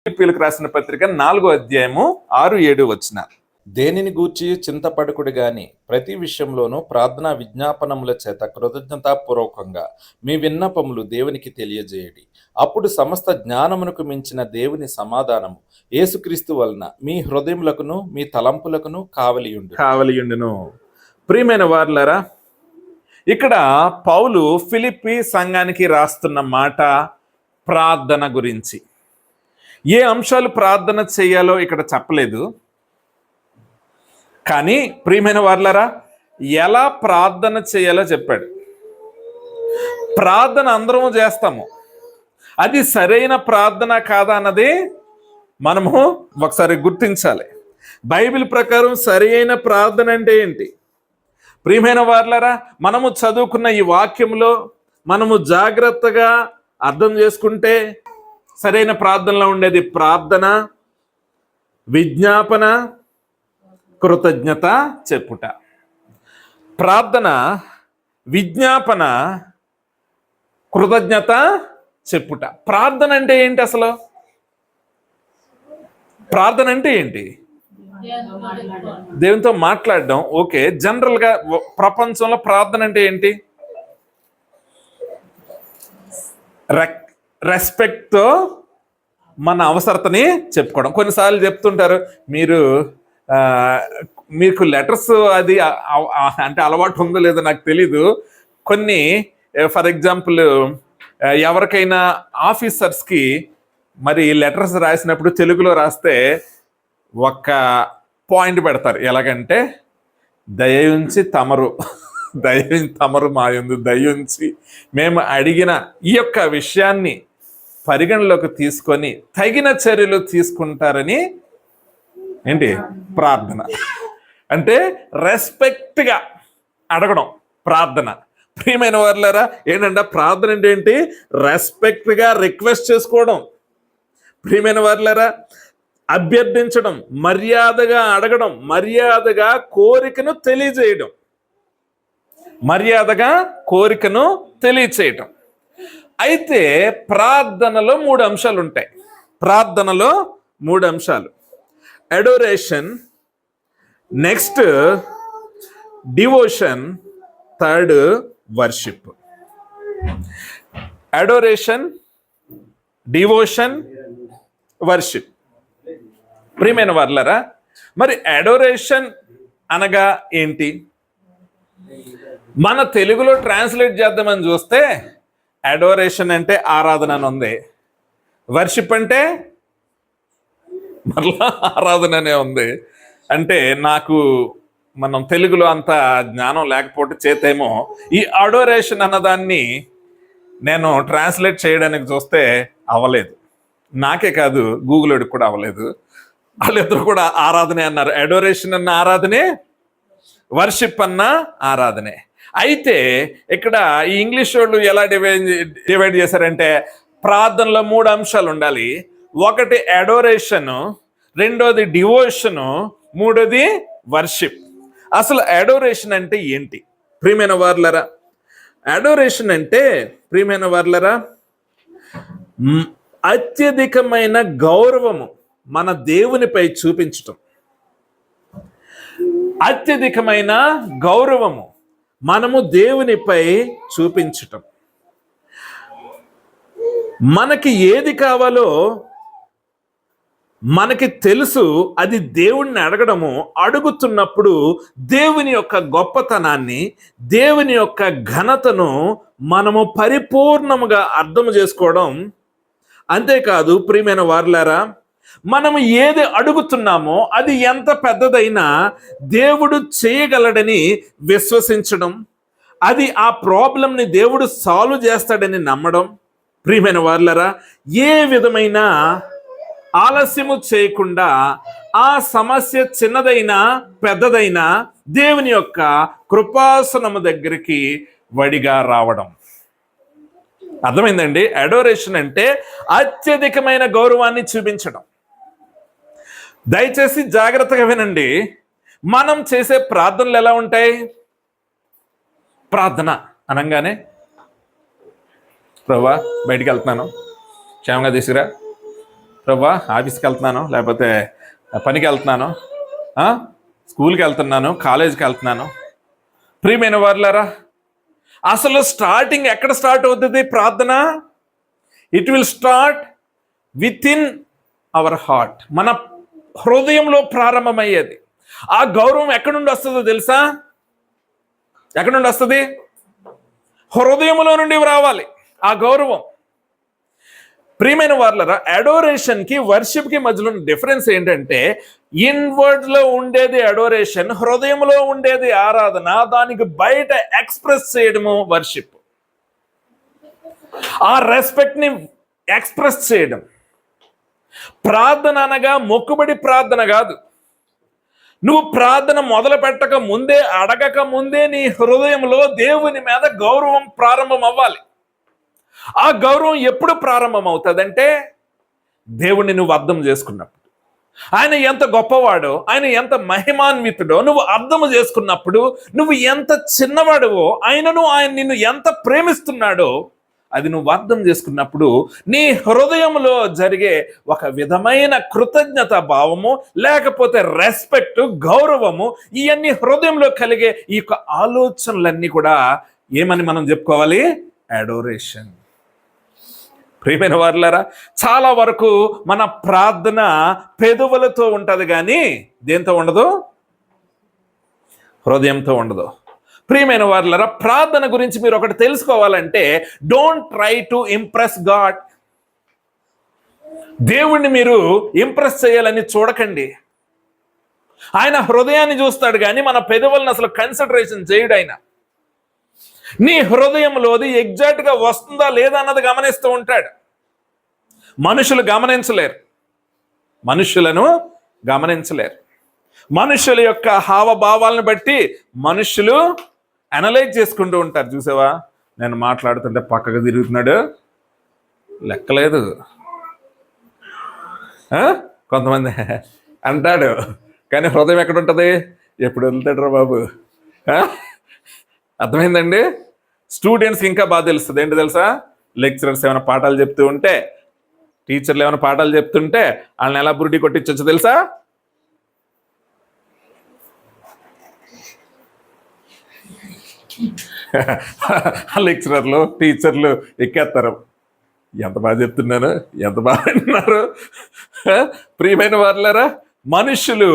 ఫిలిప్పీయులకు రాసిన పత్రిక 4వ అధ్యాయము 6-7 వచనాలు. దేనిని గూర్చి చింతపడకుడు గాని ప్రతి విషయంలోనూ ప్రార్థనా విజ్ఞాపనముల చేత కృతజ్ఞతాపూర్వకంగా మీ విన్నపములు దేవునికి తెలియజేయడి. అప్పుడు సమస్త జ్ఞానమునకు మించిన దేవుని సమాధానము యేసుక్రీస్తు వలన మీ హృదయములకును మీ తలంపులకును కావలియుండును. ప్రియమైన వారులారా, ఇక్కడ పౌలు ఫిలిప్పీ సంఘానికి రాస్తున్న మాట ప్రార్థన గురించి. ఏ అంశాలు ప్రార్థన చేయాలో ఇక్కడ చెప్పలేదు, కానీ ప్రియమైన వారులారా, ఎలా ప్రార్థన చేయాలో చెప్పాడు. ప్రార్థన అందరము చేస్తాము, అది సరైన ప్రార్థన కాదా అన్నది మనము ఒకసారి గుర్తించాలి. బైబిల్ ప్రకారం సరైన ప్రార్థన అంటే ఏంటి? ప్రియమైన వారులారా, మనము చదువుకున్న ఈ వాక్యంలో మనము జాగ్రత్తగా అర్థం చేసుకుంటే సరైన ప్రార్థనలో ఉండేది ప్రార్థన, విజ్ఞాపన, కృతజ్ఞత చెప్పుట. ప్రార్థన, విజ్ఞాపన, కృతజ్ఞత చెప్పుట. ప్రార్థన అంటే ఏంటి అసలు? ప్రార్థన అంటే ఏంటి? దేవునితో మాట్లాడడం. ఓకే, జనరల్గా ప్రపంచంలో ప్రార్థన అంటే ఏంటి? రెస్పెక్ట్తో మన అవసరతని చెప్పుకోవడం. కొన్నిసార్లు చెప్తుంటారు, మీకు లెటర్స్ అది అంటే అలవాటు ఉందో లేదో నాకు తెలీదు. కొన్ని ఫర్ ఎగ్జాంపుల్ ఎవరికైనా ఆఫీసర్స్కి మరి లెటర్స్ రాసినప్పుడు తెలుగులో రాస్తే ఒక పాయింట్ పెడతారు. ఎలాగంటే దయయుంచి తమరు మా యందు దయయుంచి మేము అడిగిన ఈ యొక్క విషయాన్ని పరిగణలోకి తీసుకొని తగిన చర్యలు తీసుకుంటారని ఏంటి ప్రార్థన అంటే? రెస్పెక్ట్గా అడగడం ప్రార్థన. ప్రియమైన వారులారా, ఏంటంటే ప్రార్థన అంటే ఏంటి? రెస్పెక్ట్గా రిక్వెస్ట్ చేసుకోవడం. ప్రియమైన వారులారా, అభ్యర్థించడం, మర్యాదగా అడగడం, మర్యాదగా కోరికను తెలియజేయడం. అయితే ప్రార్థనలో 3 అంశాలు ఉంటాయి. ప్రార్థనలో 3 అంశాలు: adoration, next devotion, third worship. Adoration, devotion, worship. ప్రియమైన వారులారా, మరి అడోరేషన్ అనగా ఏంటి? మన తెలుగులో ట్రాన్స్లేట్ చేద్దామని చూస్తే అడోరేషన్ అంటే ఆరాధన అని ఉంది, వర్షిప్ అంటే మరలా ఆరాధననే ఉంది. అంటే నాకు మనం తెలుగులో అంత జ్ఞానం లేకపోతే చేతేమో ఈ అడోరేషన్ అన్నదాన్ని నేను ట్రాన్స్లేట్ చేయడానికి చూస్తే అవ్వలేదు. నాకే కాదు, గూగుల్కి కూడా అవ్వలేదు. వాళ్ళిద్దరు కూడా ఆరాధనే అన్నారు. అడోరేషన్ అన్న ఆరాధనే, వర్షిప్ అన్న ఆరాధనే. అయితే ఇక్కడ ఈ ఇంగ్లీష్ వాళ్ళు ఎలా డివైడ్ చేశారంటే, ప్రార్థనలో 3 అంశాలు ఉండాలి. ఒకటి అడోరేషను, రెండోది డివోషను, మూడోది వర్షిప్. అసలు అడోరేషన్ అంటే ఏంటి ప్రియమైన వారులారా? అడోరేషన్ అంటే ప్రియమైన వారులారా, అత్యధికమైన గౌరవము మన దేవునిపై చూపించటం. అత్యధికమైన గౌరవము మనము దేవునిపై చూపించటం. మనకి ఏది కావాలో మనకి తెలుసు, అది దేవుణ్ణి అడగడము. అడుగుతున్నప్పుడు దేవుని యొక్క గొప్పతనాన్ని, దేవుని యొక్క ఘనతను మనము పరిపూర్ణముగా అర్థం చేసుకోవడం. అంతేకాదు ప్రియమైన వారులారా, మనము ఏది అడుగుతున్నామో అది ఎంత పెద్దదైనా దేవుడు చేయగలడని విశ్వసించడం, అది ఆ ప్రాబ్లంని దేవుడు సాల్వ్ చేస్తాడని నమ్మడం. ప్రియమైన వారులారా, ఏ విధమైన ఆలస్యము చేయకుండా ఆ సమస్య చిన్నదైనా పెద్దదైనా దేవుని యొక్క కృపాసనము దగ్గరికి వడిగా రావడం. అర్థమైందండి? అడోరేషన్ అంటే అత్యధికమైన గౌరవాన్ని చూపించడం. దయచేసి జాగ్రత్తగా వినండి. మనం చేసే ప్రార్థనలు ఎలా ఉంటాయి? ప్రార్థన అనగానే, ప్రభువా బయటికి వెళ్తున్నాను, క్షేమంగా తీసుకురా, ప్రభా ఆఫీస్కి వెళ్తున్నాను, లేకపోతే పనికి వెళ్తున్నాను, స్కూల్కి వెళ్తున్నాను, కాలేజీకి వెళ్తున్నాను. ప్రియమైన వారులారా, అసలు స్టార్టింగ్ ఎక్కడ స్టార్ట్ అవుతుంది ప్రార్థన? It will start with in our heart. మన హృదయంలో ప్రారంభమయ్యేది. ఆ గౌరవం ఎక్కడి నుండి వస్తుందో తెలుసా? ఎక్కడి నుండి వస్తుంది? హృదయంలో నుండి రావాలి ఆ గౌరవం. ప్రియమైన వారులారా, అడోరేషన్కి వర్షిప్కి మధ్యలో డిఫరెన్స్ ఏంటంటే, ఇన్వర్డ్ లో ఉండేది అడోరేషన్, హృదయంలో ఉండేది ఆరాధన. దానికి బయట ఎక్స్ప్రెస్ చేయడము వర్షిప్. ఆ రెస్పెక్ట్ ని ఎక్స్ప్రెస్ చేయడం. ప్రార్థన అనగా మొక్కుబడి ప్రార్థన కాదు. నువ్వు ప్రార్థన మొదలు పెట్టక ముందే, అడగక ముందే నీ హృదయంలో దేవుని మీద గౌరవం ప్రారంభం అవ్వాలి. ఆ గౌరవం ఎప్పుడు ప్రారంభం అవుతుందంటే, దేవుణ్ణి నువ్వు అర్థం చేసుకున్నప్పుడు, ఆయన ఎంత గొప్పవాడో, ఆయన ఎంత మహిమాన్వితుడో నువ్వు అర్థం చేసుకున్నప్పుడు, నువ్వు ఎంత చిన్నవాడవో, ఆయన నిన్ను ఎంత ప్రేమిస్తున్నాడో అది నువ్వు అర్థం చేసుకున్నప్పుడు, నీ హృదయంలో జరిగే ఒక విధమైన కృతజ్ఞత భావము, లేకపోతే రెస్పెక్ట్, గౌరవము, ఇవన్నీ హృదయంలో కలిగే ఈ యొక్క ఆలోచనలన్నీ కూడా ఏమని మనం చెప్పుకోవాలి? అడోరేషన్. ప్రియమైన వారులారా, చాలా వరకు మన ప్రార్థన పెదవులతో ఉంటది కానీ దేంతో ఉండదు? హృదయంతో ఉండదు. ప్రియమైన వారులారా, ప్రార్థన గురించి మీరు ఒకటి తెలుసుకోవాలంటే, don't try to impress God. దేవుణ్ణి మీరు ఇంప్రెస్ చేయాలని చూడకండి. ఆయన హృదయాన్ని చూస్తాడు కానీ మన పెదవులను అసలు కన్సిడరేషన్ చేయడు ఆయన. నీ హృదయంలోది ఎగ్జాక్ట్ గా వస్తుందా లేదా అన్నది గమనిస్తూ ఉంటాడు. మనుషులు గమనించలేరు, మనుషులను గమనించలేరు. మనుషుల యొక్క హావభావాలను బట్టి మనుషులు అనలైజ్ చేసుకుంటూ ఉంటారు. చూసావా, నేను మాట్లాడుతుంటే పక్కకు తిరుగుతున్నాడు, లెక్కలేదు. కొంతమంది అంటాడు కానీ హృదయం ఎక్కడ ఉంటుంది? ఎప్పుడు వదులుతాడు రా బాబు. అర్థమైందండి? స్టూడెంట్స్కి ఇంకా బాగా తెలుస్తుంది. ఏంటి తెలుసా? లెక్చరర్స్ ఏమైనా పాఠాలు చెప్తూ ఉంటే, టీచర్లు ఏమైనా పాఠాలు చెప్తుంటే వాళ్ళని ఎలా బురుడి కొట్టించవచ్చు తెలుసా? లెక్చరర్లు, టీచర్లు ఎక్కేస్తారు. ఎంత బాగా చెప్తున్నాను, ఎంత బాగా విన్నారు. ప్రియమైన వారులారా, మనుషులు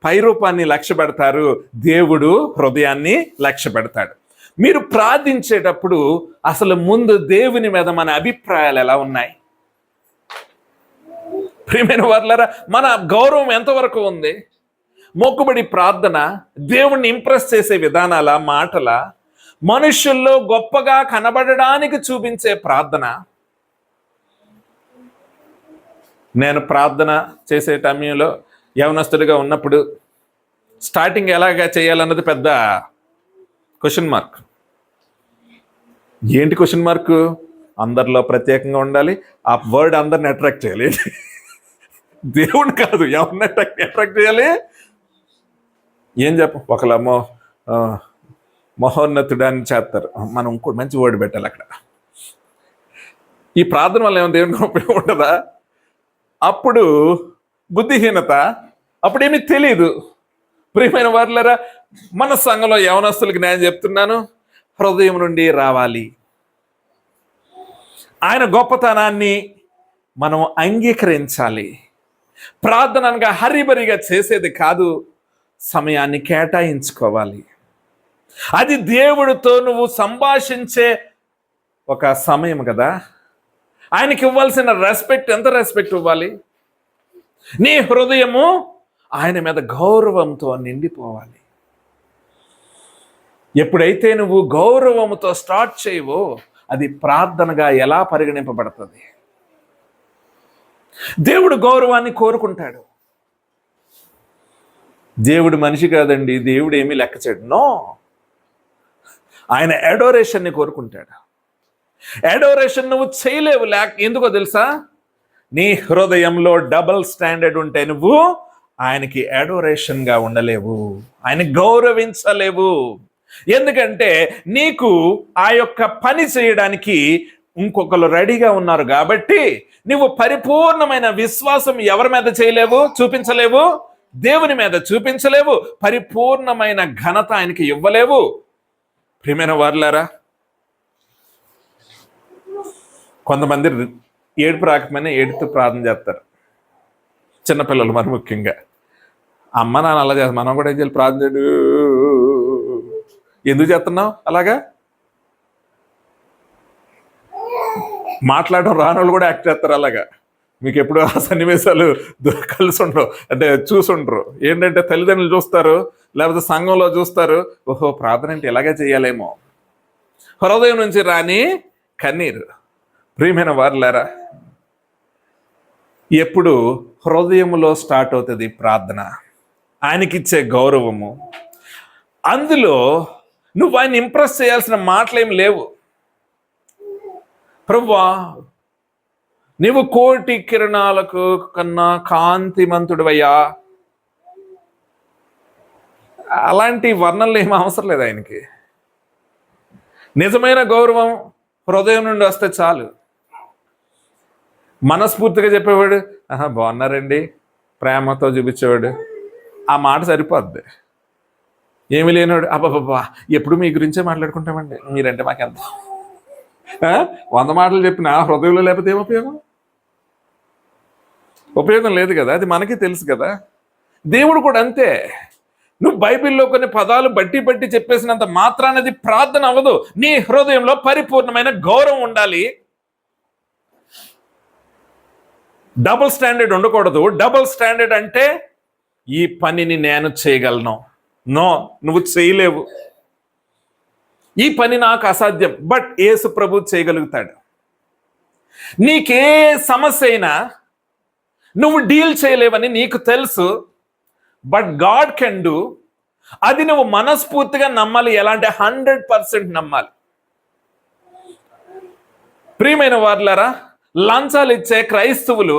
పైరూపాన్ని లక్ష్య పెడతారు, దేవుడు హృదయాన్ని లక్ష్య పెడతాడు. మీరు ప్రార్థించేటప్పుడు అసలు ముందు దేవుని మీద మన అభిప్రాయాలు ఎలా ఉన్నాయి? ప్రియమైన వారులారా, మన గౌరవం ఎంతవరకు ఉంది? మొక్కుబడి ప్రార్థన దేవుణ్ణి ఇంప్రెస్ చేసే విధానాల, మాటల, మనుషుల్లో గొప్పగా కనబడడానికి చూపించే ప్రార్థన. నేను ప్రార్థన చేసే సమయంలో యవనస్తుడిగా ఉన్నప్పుడు స్టార్టింగ్ ఎలాగా చేయాలన్నది పెద్ద క్వశ్చన్ మార్క్. ఏంటి క్వశ్చన్ మార్క్? అందరిలో ప్రత్యేకంగా ఉండాలి, ఆ వర్డ్ అందరిని అట్రాక్ట్ చేయాలి. దేవుడు కాదు, ఎవరిని అట్రాక్ట్ చేయాలి? ఏం ఒకళ్ళేమో మహోన్నతుడాన్ని చేస్తారు, మనం ఇంకోటి మంచి వర్డ్ పెట్టాలి అక్కడ. ఈ ప్రార్థన వల్ల ఏమో దేవునికి ఉపయోగం ఉంటుందా? అప్పుడు బుద్ధిహీనత, అప్పుడేమీ తెలియదు. ప్రియమైన వారులారా, మన సంఘంలో యవనస్తులకి నేను చెప్తున్నాను, హృదయం నుండి రావాలి. ఆయన గొప్పతనాన్ని మనం అంగీకరించాలి. ప్రార్థన అనగా హరిబరిగా చేసేది కాదు, సమయాన్ని కేటాయించుకోవాలి. అది దేవుడితో నువ్వు సంభాషించే ఒక సమయం కదా. ఆయనకి ఇవ్వాల్సిన రెస్పెక్ట్, ఎంత రెస్పెక్ట్ ఇవ్వాలి? నీ హృదయము ఆయన మీద గౌరవంతో నిండిపోవాలి. ఎప్పుడైతే నువ్వు గౌరవంతో స్టార్ట్ చేయవో అది ప్రార్థనగా ఎలా పరిగణింపబడుతుంది? దేవుడు గౌరవాన్ని కోరుకుంటాడు. దేవుడు మనిషి కాదండి, దేవుడు ఏమీ లెక్క చేయడు. నో, ఆయన అడోరేషన్ని కోరుకుంటాడు. అడోరేషన్ నువ్వు చేయలేవు. ఎందుకో తెలుసా? నీ హృదయంలో డబుల్ స్టాండర్డ్ ఉంటే నువ్వు ఆయనకి అడోరేషన్గా ఉండలేవు, ఆయన గౌరవించలేవు. ఎందుకంటే నీకు ఆ యొక్క పని చేయడానికి ఇంకొకరు రెడీగా ఉన్నారు కాబట్టి నువ్వు పరిపూర్ణమైన విశ్వాసం ఎవరి మీద చేయలేవు, చూపించలేవు, దేవుని మీద చూపించలేవు, పరిపూర్ణమైన ఘనత ఆయనకి ఇవ్వలేవు. ప్రియమైన వారులారా, కొంతమంది ఏడుపు రాకపోయినా ఏడుతూ ప్రార్థన చేస్తారు. చిన్నపిల్లలు మరి ముఖ్యంగా. అమ్మ నాన్న అలా చేస్తారు, మనం కూడా ఏం చేయాలి? ప్రార్థన చేయండి. ఎందుకు చేస్తున్నావు అలాగా? మాట్లాడడం రాని వాళ్ళు కూడా యాక్ట్ చేస్తారు అలాగా. మీకు ఎప్పుడు ఆ సన్నివేశాలు కలిసి ఉండరు, అంటే చూసుండరు. ఏంటంటే తల్లిదండ్రులు చూస్తారు, లేకపోతే సంఘంలో చూస్తారు, ఓహో ప్రార్థన అంటే ఇలాగే చేయాలేమో. హృదయం నుంచి రాని కన్నీరు. ప్రియమైన వారులారా, ఎప్పుడు హృదయములో స్టార్ట్ అవుతుంది ప్రార్థన, ఆయనకిచ్చే గౌరవము. అందులో నువ్వు ఆయన ఇంప్రెస్ చేయాల్సిన మాటలేం లేవు. ప్రభువా, నీవు కోటి కిరణాలకు కన్నా కాంతిమంతుడివయ్యా, అలాంటి వర్ణనలు ఏం అవసరం లేదు ఆయనకి. నిజమైన గౌరవం హృదయం నుండి వస్తే చాలు. మనస్ఫూర్తిగా చెప్పేవాడు, బాగున్నారండి, ప్రేమతో చూపించేవాడు, ఆ మాట సరిపోద్ది. ఏమి లేనివాడు, అబ్బాబ్బా ఎప్పుడు మీ గురించే మాట్లాడుకుంటామండి, మీరంటే మాకెంత, 100 మాటలు చెప్పిన హృదయంలో లేకపోతే ఏం ఉపయోగం? ఉపయోగం లేదు కదా. అది మనకి తెలుసు కదా. దేవుడు కూడా అంతే. నువ్వు బైబిల్లో కొన్ని పదాలు బట్టి చెప్పేసినంత మాత్రానది ప్రార్థన అవ్వదు. నీ హృదయంలో పరిపూర్ణమైన గౌరవం ఉండాలి. డబుల్ స్టాండర్డ్ ఉండకూడదు. డబుల్ స్టాండర్డ్ అంటే ఈ పనిని నేను చేయగలను, నో నువ్వు చేయలేవు, ఈ పని నాకు అసాధ్యం, బట్ యేసు ప్రభు చేయగలుగుతాడు. నీకే సమస్య అయినా నువ్వు డీల్ చేయలేవని నీకు తెలుసు, బట్ గాడ్ కెన్ డూ. అది నువ్వు మనస్ఫూర్తిగా నమ్మాలి. ఎలాంటి 100% నమ్మాలి. ప్రియమైన వారులారా, లంచాలు ఇచ్చే క్రైస్తవులు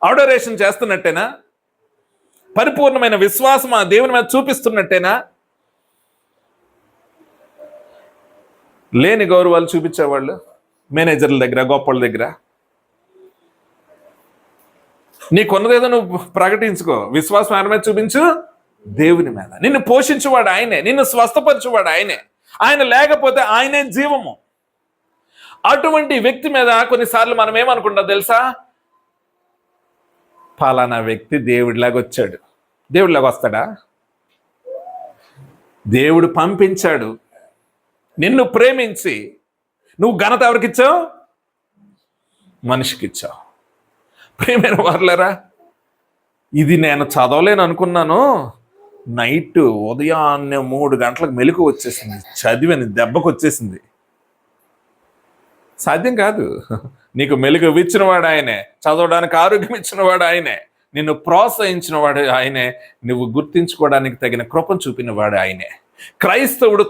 ఆడోరేషన్ చేస్తున్నట్టేనా? పరిపూర్ణమైన విశ్వాసం ఆ దేవుని మీద చూపిస్తున్నట్టేనా? లేని గౌరవాలు చూపించేవాళ్ళు మేనేజర్ల దగ్గర, గొప్పల దగ్గర. నీకున్నదేదో నువ్వు ప్రకటించుకో, విశ్వాసం ఆయన మీద చూపించు, దేవుని మీద. నిన్ను పోషించువాడు ఆయనే, నిన్ను స్వస్థపరచువాడు ఆయనే. ఆయన లేకపోతే ఆయనే జీవము. అటువంటి వ్యక్తి మీద కొన్నిసార్లు మనం ఏమనుకుంటాం తెలుసా? ఫలానా వ్యక్తి దేవుడిలాగా వచ్చాడు. దేవుడిలాగా వస్తాడా? దేవుడు పంపించాడు నిన్ను ప్రేమించి. నువ్వు ఘనత ఎవరికిచ్చావు? మనిషికిచ్చావు. ప్రియమైన వారులారా, ఇది నేను చదవలేను అనుకున్నాను. నైట్ ఉదయాన్నే 3 గంటలకు మెలకు వచ్చేసింది. చదివని దెబ్బకు వచ్చేసింది. సాధ్యం కాదు. నీకు మెలుగు ఇచ్చినవాడు ఆయనే, చదవడానికి ఆరోగ్యం ఇచ్చినవాడు ఆయనే, నిన్ను ప్రోత్సహించిన వాడు ఆయనే, నువ్వు గుర్తించుకోవడానికి తగిన కృపను చూపినవాడు ఆయనే. క్రైస్తవుడు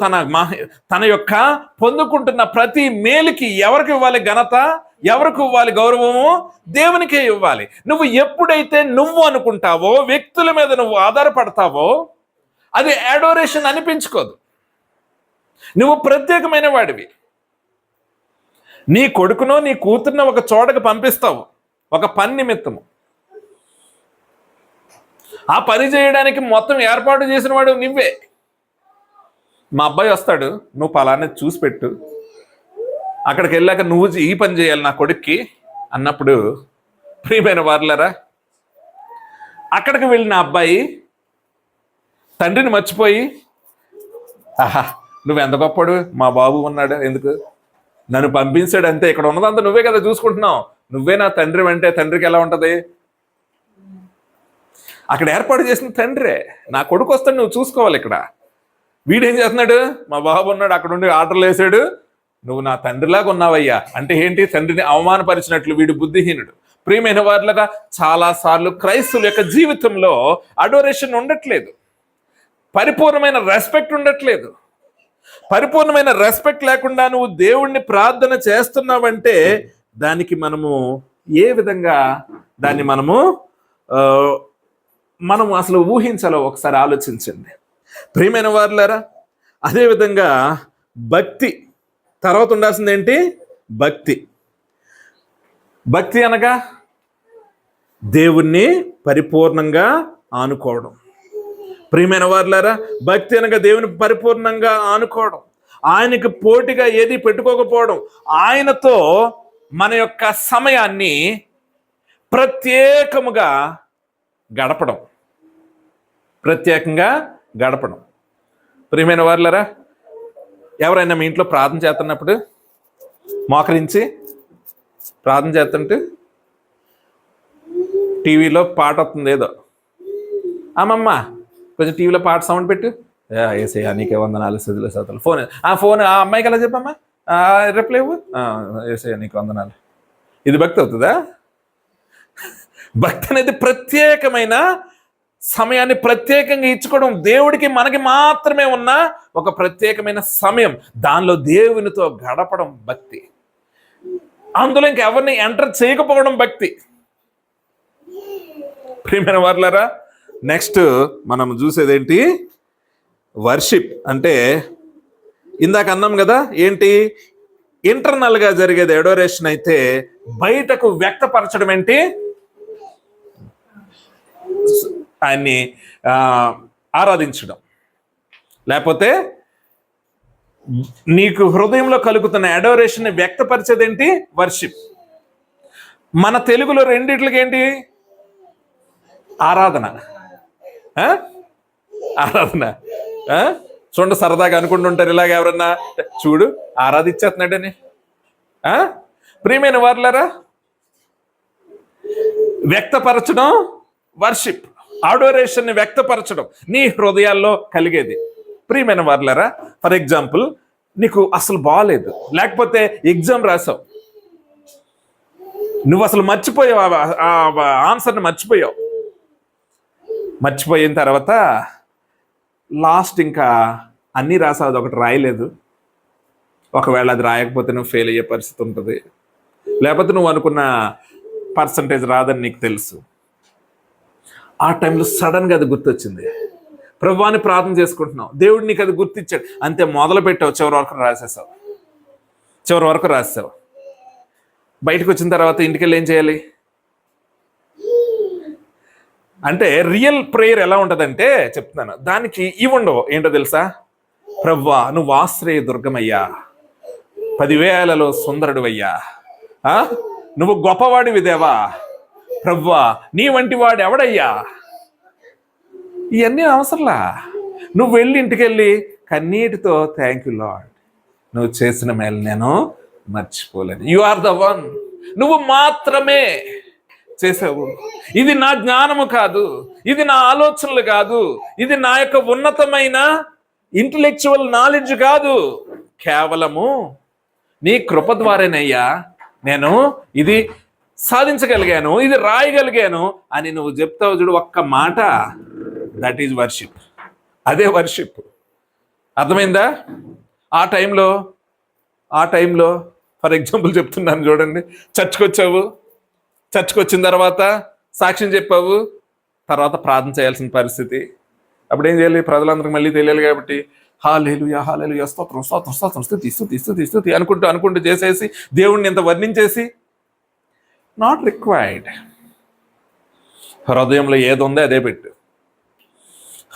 తన యొక్క పొందుకుంటున్న ప్రతి మేలుకి ఎవరికి ఇవ్వాలి ఘనత, ఎవరికి ఇవ్వాలి గౌరవము? దేవునికే ఇవ్వాలి. నువ్వు ఎప్పుడైతే నువ్వు అనుకుంటావో, వ్యక్తుల మీద నువ్వు ఆధారపడతావో, అది అడోరేషన్ అనిపించుకోదు. నువ్వు ప్రత్యేకమైన వాడివి. నీ కొడుకునో నీ కూతురునో ఒక చోటకు పంపిస్తావు ఒక పని నిమిత్తము. ఆ పని చేయడానికి మొత్తం ఏర్పాటు చేసిన వాడు నువ్వే. మా అబ్బాయి వస్తాడు, నువ్వు పలానా చూసి పెట్టు, అక్కడికి వెళ్ళాక నువ్వు ఈ పని చేయాలి నా కొడుక్కి అన్నప్పుడు, ప్రియమైన వారులారా, అక్కడికి వెళ్ళిన అబ్బాయి తండ్రిని మర్చిపోయి, ఆహా నువ్వు ఎంత గొప్పడు, మా బాబు ఉన్నాడు, ఎందుకు నన్ను పంపించాడు అంతే, ఇక్కడ ఉన్నదంతా నువ్వే కదా చూసుకుంటున్నావు, నువ్వే నా తండ్రి అంటే తండ్రికి ఎలా ఉంటది? అక్కడ ఏర్పాటు చేసిన తండ్రే. నా కొడుకు వస్తాడు, నువ్వు చూసుకోవాలి. ఇక్కడ వీడేం చేస్తున్నాడు? మా బాబు ఉన్నాడు, అక్కడ ఉండి ఆర్డర్లు వేసాడు, నువ్వు నా తండ్రిలాగా ఉన్నావయ్యా అంటే ఏంటి? తండ్రిని అవమానపరిచినట్లు వీడు బుద్ధిహీనుడు. ప్రియమైన వారులాగా, చాలాసార్లు క్రైస్తవుల యొక్క జీవితంలో అడోరేషన్ ఉండట్లేదు, పరిపూర్ణమైన రెస్పెక్ట్ ఉండట్లేదు. పరిపూర్ణమైన రెస్పెక్ట్ లేకుండా నువ్వు దేవుణ్ణి ప్రార్థన చేస్తున్నావంటే దానికి మనము ఏ విధంగా దాన్ని మనము అసలు ఊహించాలో ఒకసారి ఆలోచించండి. ప్రియమైన వారులారా, అదేవిధంగా భక్తి తర్వాత ఉండాల్సింది ఏంటి? భక్తి. భక్తి అనగా దేవుణ్ణి పరిపూర్ణంగా ఆనుకోవడం. ప్రియమైన వారులారా, భక్తి అనగా దేవుని పరిపూర్ణంగా ఆనుకోవడం, ఆయనకి పోటీగా ఏది పెట్టుకోకపోవడం, ఆయనతో మన యొక్క సమయాన్ని ప్రత్యేకంగా గడపడం. ప్రత్యేకంగా గడపడం. ప్రియమైన వారులారా, ఎవరైనా మీ ఇంట్లో ప్రార్థన చేస్తున్నప్పుడు మోకరించి ప్రార్థన చేస్తుంటే టీవీలో పాట వస్తుంది ఏదో, అమ్మమ్మ కొంచెం టీవీలో పాట సౌండ్ పెట్టు, ఏసయ్యా నీకే వందనాలు స్థుతులు స్తోత్రాలు. ఫోన్ ఆ అమ్మాయికి ఎలా చెప్పమ్మా, రిప్లై ఇవ్వు, ఏసయ్యా నీకు వందనాలు. ఇది భక్తి అవుతుందా? భక్తి అనేది ప్రత్యేకమైన సమయాన్ని ప్రత్యేకంగా ఇచ్చుకోవడం. దేవుడికి మనకి మాత్రమే ఉన్న ఒక ప్రత్యేకమైన సమయం, దానిలో దేవునితో గడపడం భక్తి. అందులో ఇంకెవరిని ఎంటర్ చేయకపోవడం భక్తి. ప్రియమైన వారులారా, నెక్స్ట్ మనం చూసేదేంటి? వర్షిప్. అంటే ఇందాక అన్నాం కదా, ఏంటి? ఇంటర్నల్గా జరిగేది అడోరేషన్ అయితే బయటకు వ్యక్తపరచడం ఏంటి? ఆయన్ని ఆరాధించడం. లేకపోతే నీకు హృదయంలో కలుగుతున్న అడోరేషన్ వ్యక్తపరిచేదేంటి? వర్షిప్. మన తెలుగులో రెండిట్లకి ఏంటి? ఆరాధన. ఆరాధన. చూడండి, సరదాగా అనుకుంటుంటారు ఇలాగ ఎవరన్నా, చూడు ఆరాధించేస్తున్నాడని. ప్రియమైన వారులారా, వ్యక్తపరచడం వర్షిప్. అడోరేషన్ ని వ్యక్తపరచడం నీ హృదయాల్లో కలిగేది. ప్రియమైన వారులారా, ఫర్ ఎగ్జాంపుల్ నీకు అసలు బాగాలేదు, లేకపోతే ఎగ్జామ్ రాసావు, నువ్వు అసలు మర్చిపోయావు, ఆన్సర్ని మర్చిపోయిన తర్వాత లాస్ట్ ఇంకా అన్నీ రాసావు, అది ఒకటి రాయలేదు. ఒకవేళ అది రాయకపోతే నువ్వు ఫెయిల్ అయ్యే పరిస్థితి ఉంటుంది, లేకపోతే నువ్వు అనుకున్న పర్సంటేజ్ రాదని నీకు తెలుసు. ఆ టైంలో సడన్గా అది గుర్తొచ్చింది, ప్రభువాని ప్రార్థన చేసుకుంటున్నావు, దేవుడు నీకు అది గుర్తిచ్చాడు, అంతే మొదలు పెట్టావు, చివరి వరకు రాసావు. బయటకు వచ్చిన తర్వాత ఇంటికెళ్ళి ఏం చేయాలి? అంటే రియల్ ప్రేయర్ ఎలా ఉంటుందంటే చెప్తున్నాను, దానికి ఇవి ఉండవు. ఏంటో తెలుసా? ప్రభువా నువ్వు ఆశ్రయ దుర్గమయ్యా, 10,000లో సుందరుడు అయ్యా, నువ్వు గొప్పవాడివి దేవా, ప్రభువా నీ వంటి వాడు ఎవడయ్యా. ఇవన్నీ అవసరంలా. నువ్వు వెళ్ళి ఇంటికెళ్ళి కన్నీటితో థ్యాంక్ యూ లార్డ్, నువ్వు చేసిన మేలు నేను మర్చిపోలేను. You are the one. నువ్వు మాత్రమే చేసావు. ఇది నా జ్ఞానము కాదు, ఇది నా ఆలోచనలు కాదు, ఇది నా యొక్క ఉన్నతమైన ఇంటలెక్చువల్ నాలెడ్జ్ కాదు, కేవలము నీ కృప ద్వారానయ్యా నేను ఇది సాధించగలిగాను, ఇది రాయగలిగాను అని నువ్వు చెప్తావు చూడు, ఒక్క మాట. That is worship. అదే వర్షిప్. అర్థమైందా? ఆ టైంలో ఫర్ ఎగ్జాంపుల్ చెప్తున్నాను చూడండి, చర్చ్కి వచ్చిన తర్వాత సాక్ష్యం చెప్పావు, తర్వాత ప్రార్థన చేయాల్సిన పరిస్థితి. అప్పుడు ఏం చేయాలి? ప్రజలందరికీ మళ్ళీ తెలియాలి కాబట్టి హల్లెలూయా హల్లెలూయా స్తోత్రం స్తోత్రం స్తోత్రం స్తుతి అనుకుంటూ చేసేసి దేవుణ్ణి ఇంత వర్ణించేసి నాట్ రిక్వైర్డ్. హృదయంలో ఏది ఉందో అదే పెట్టు.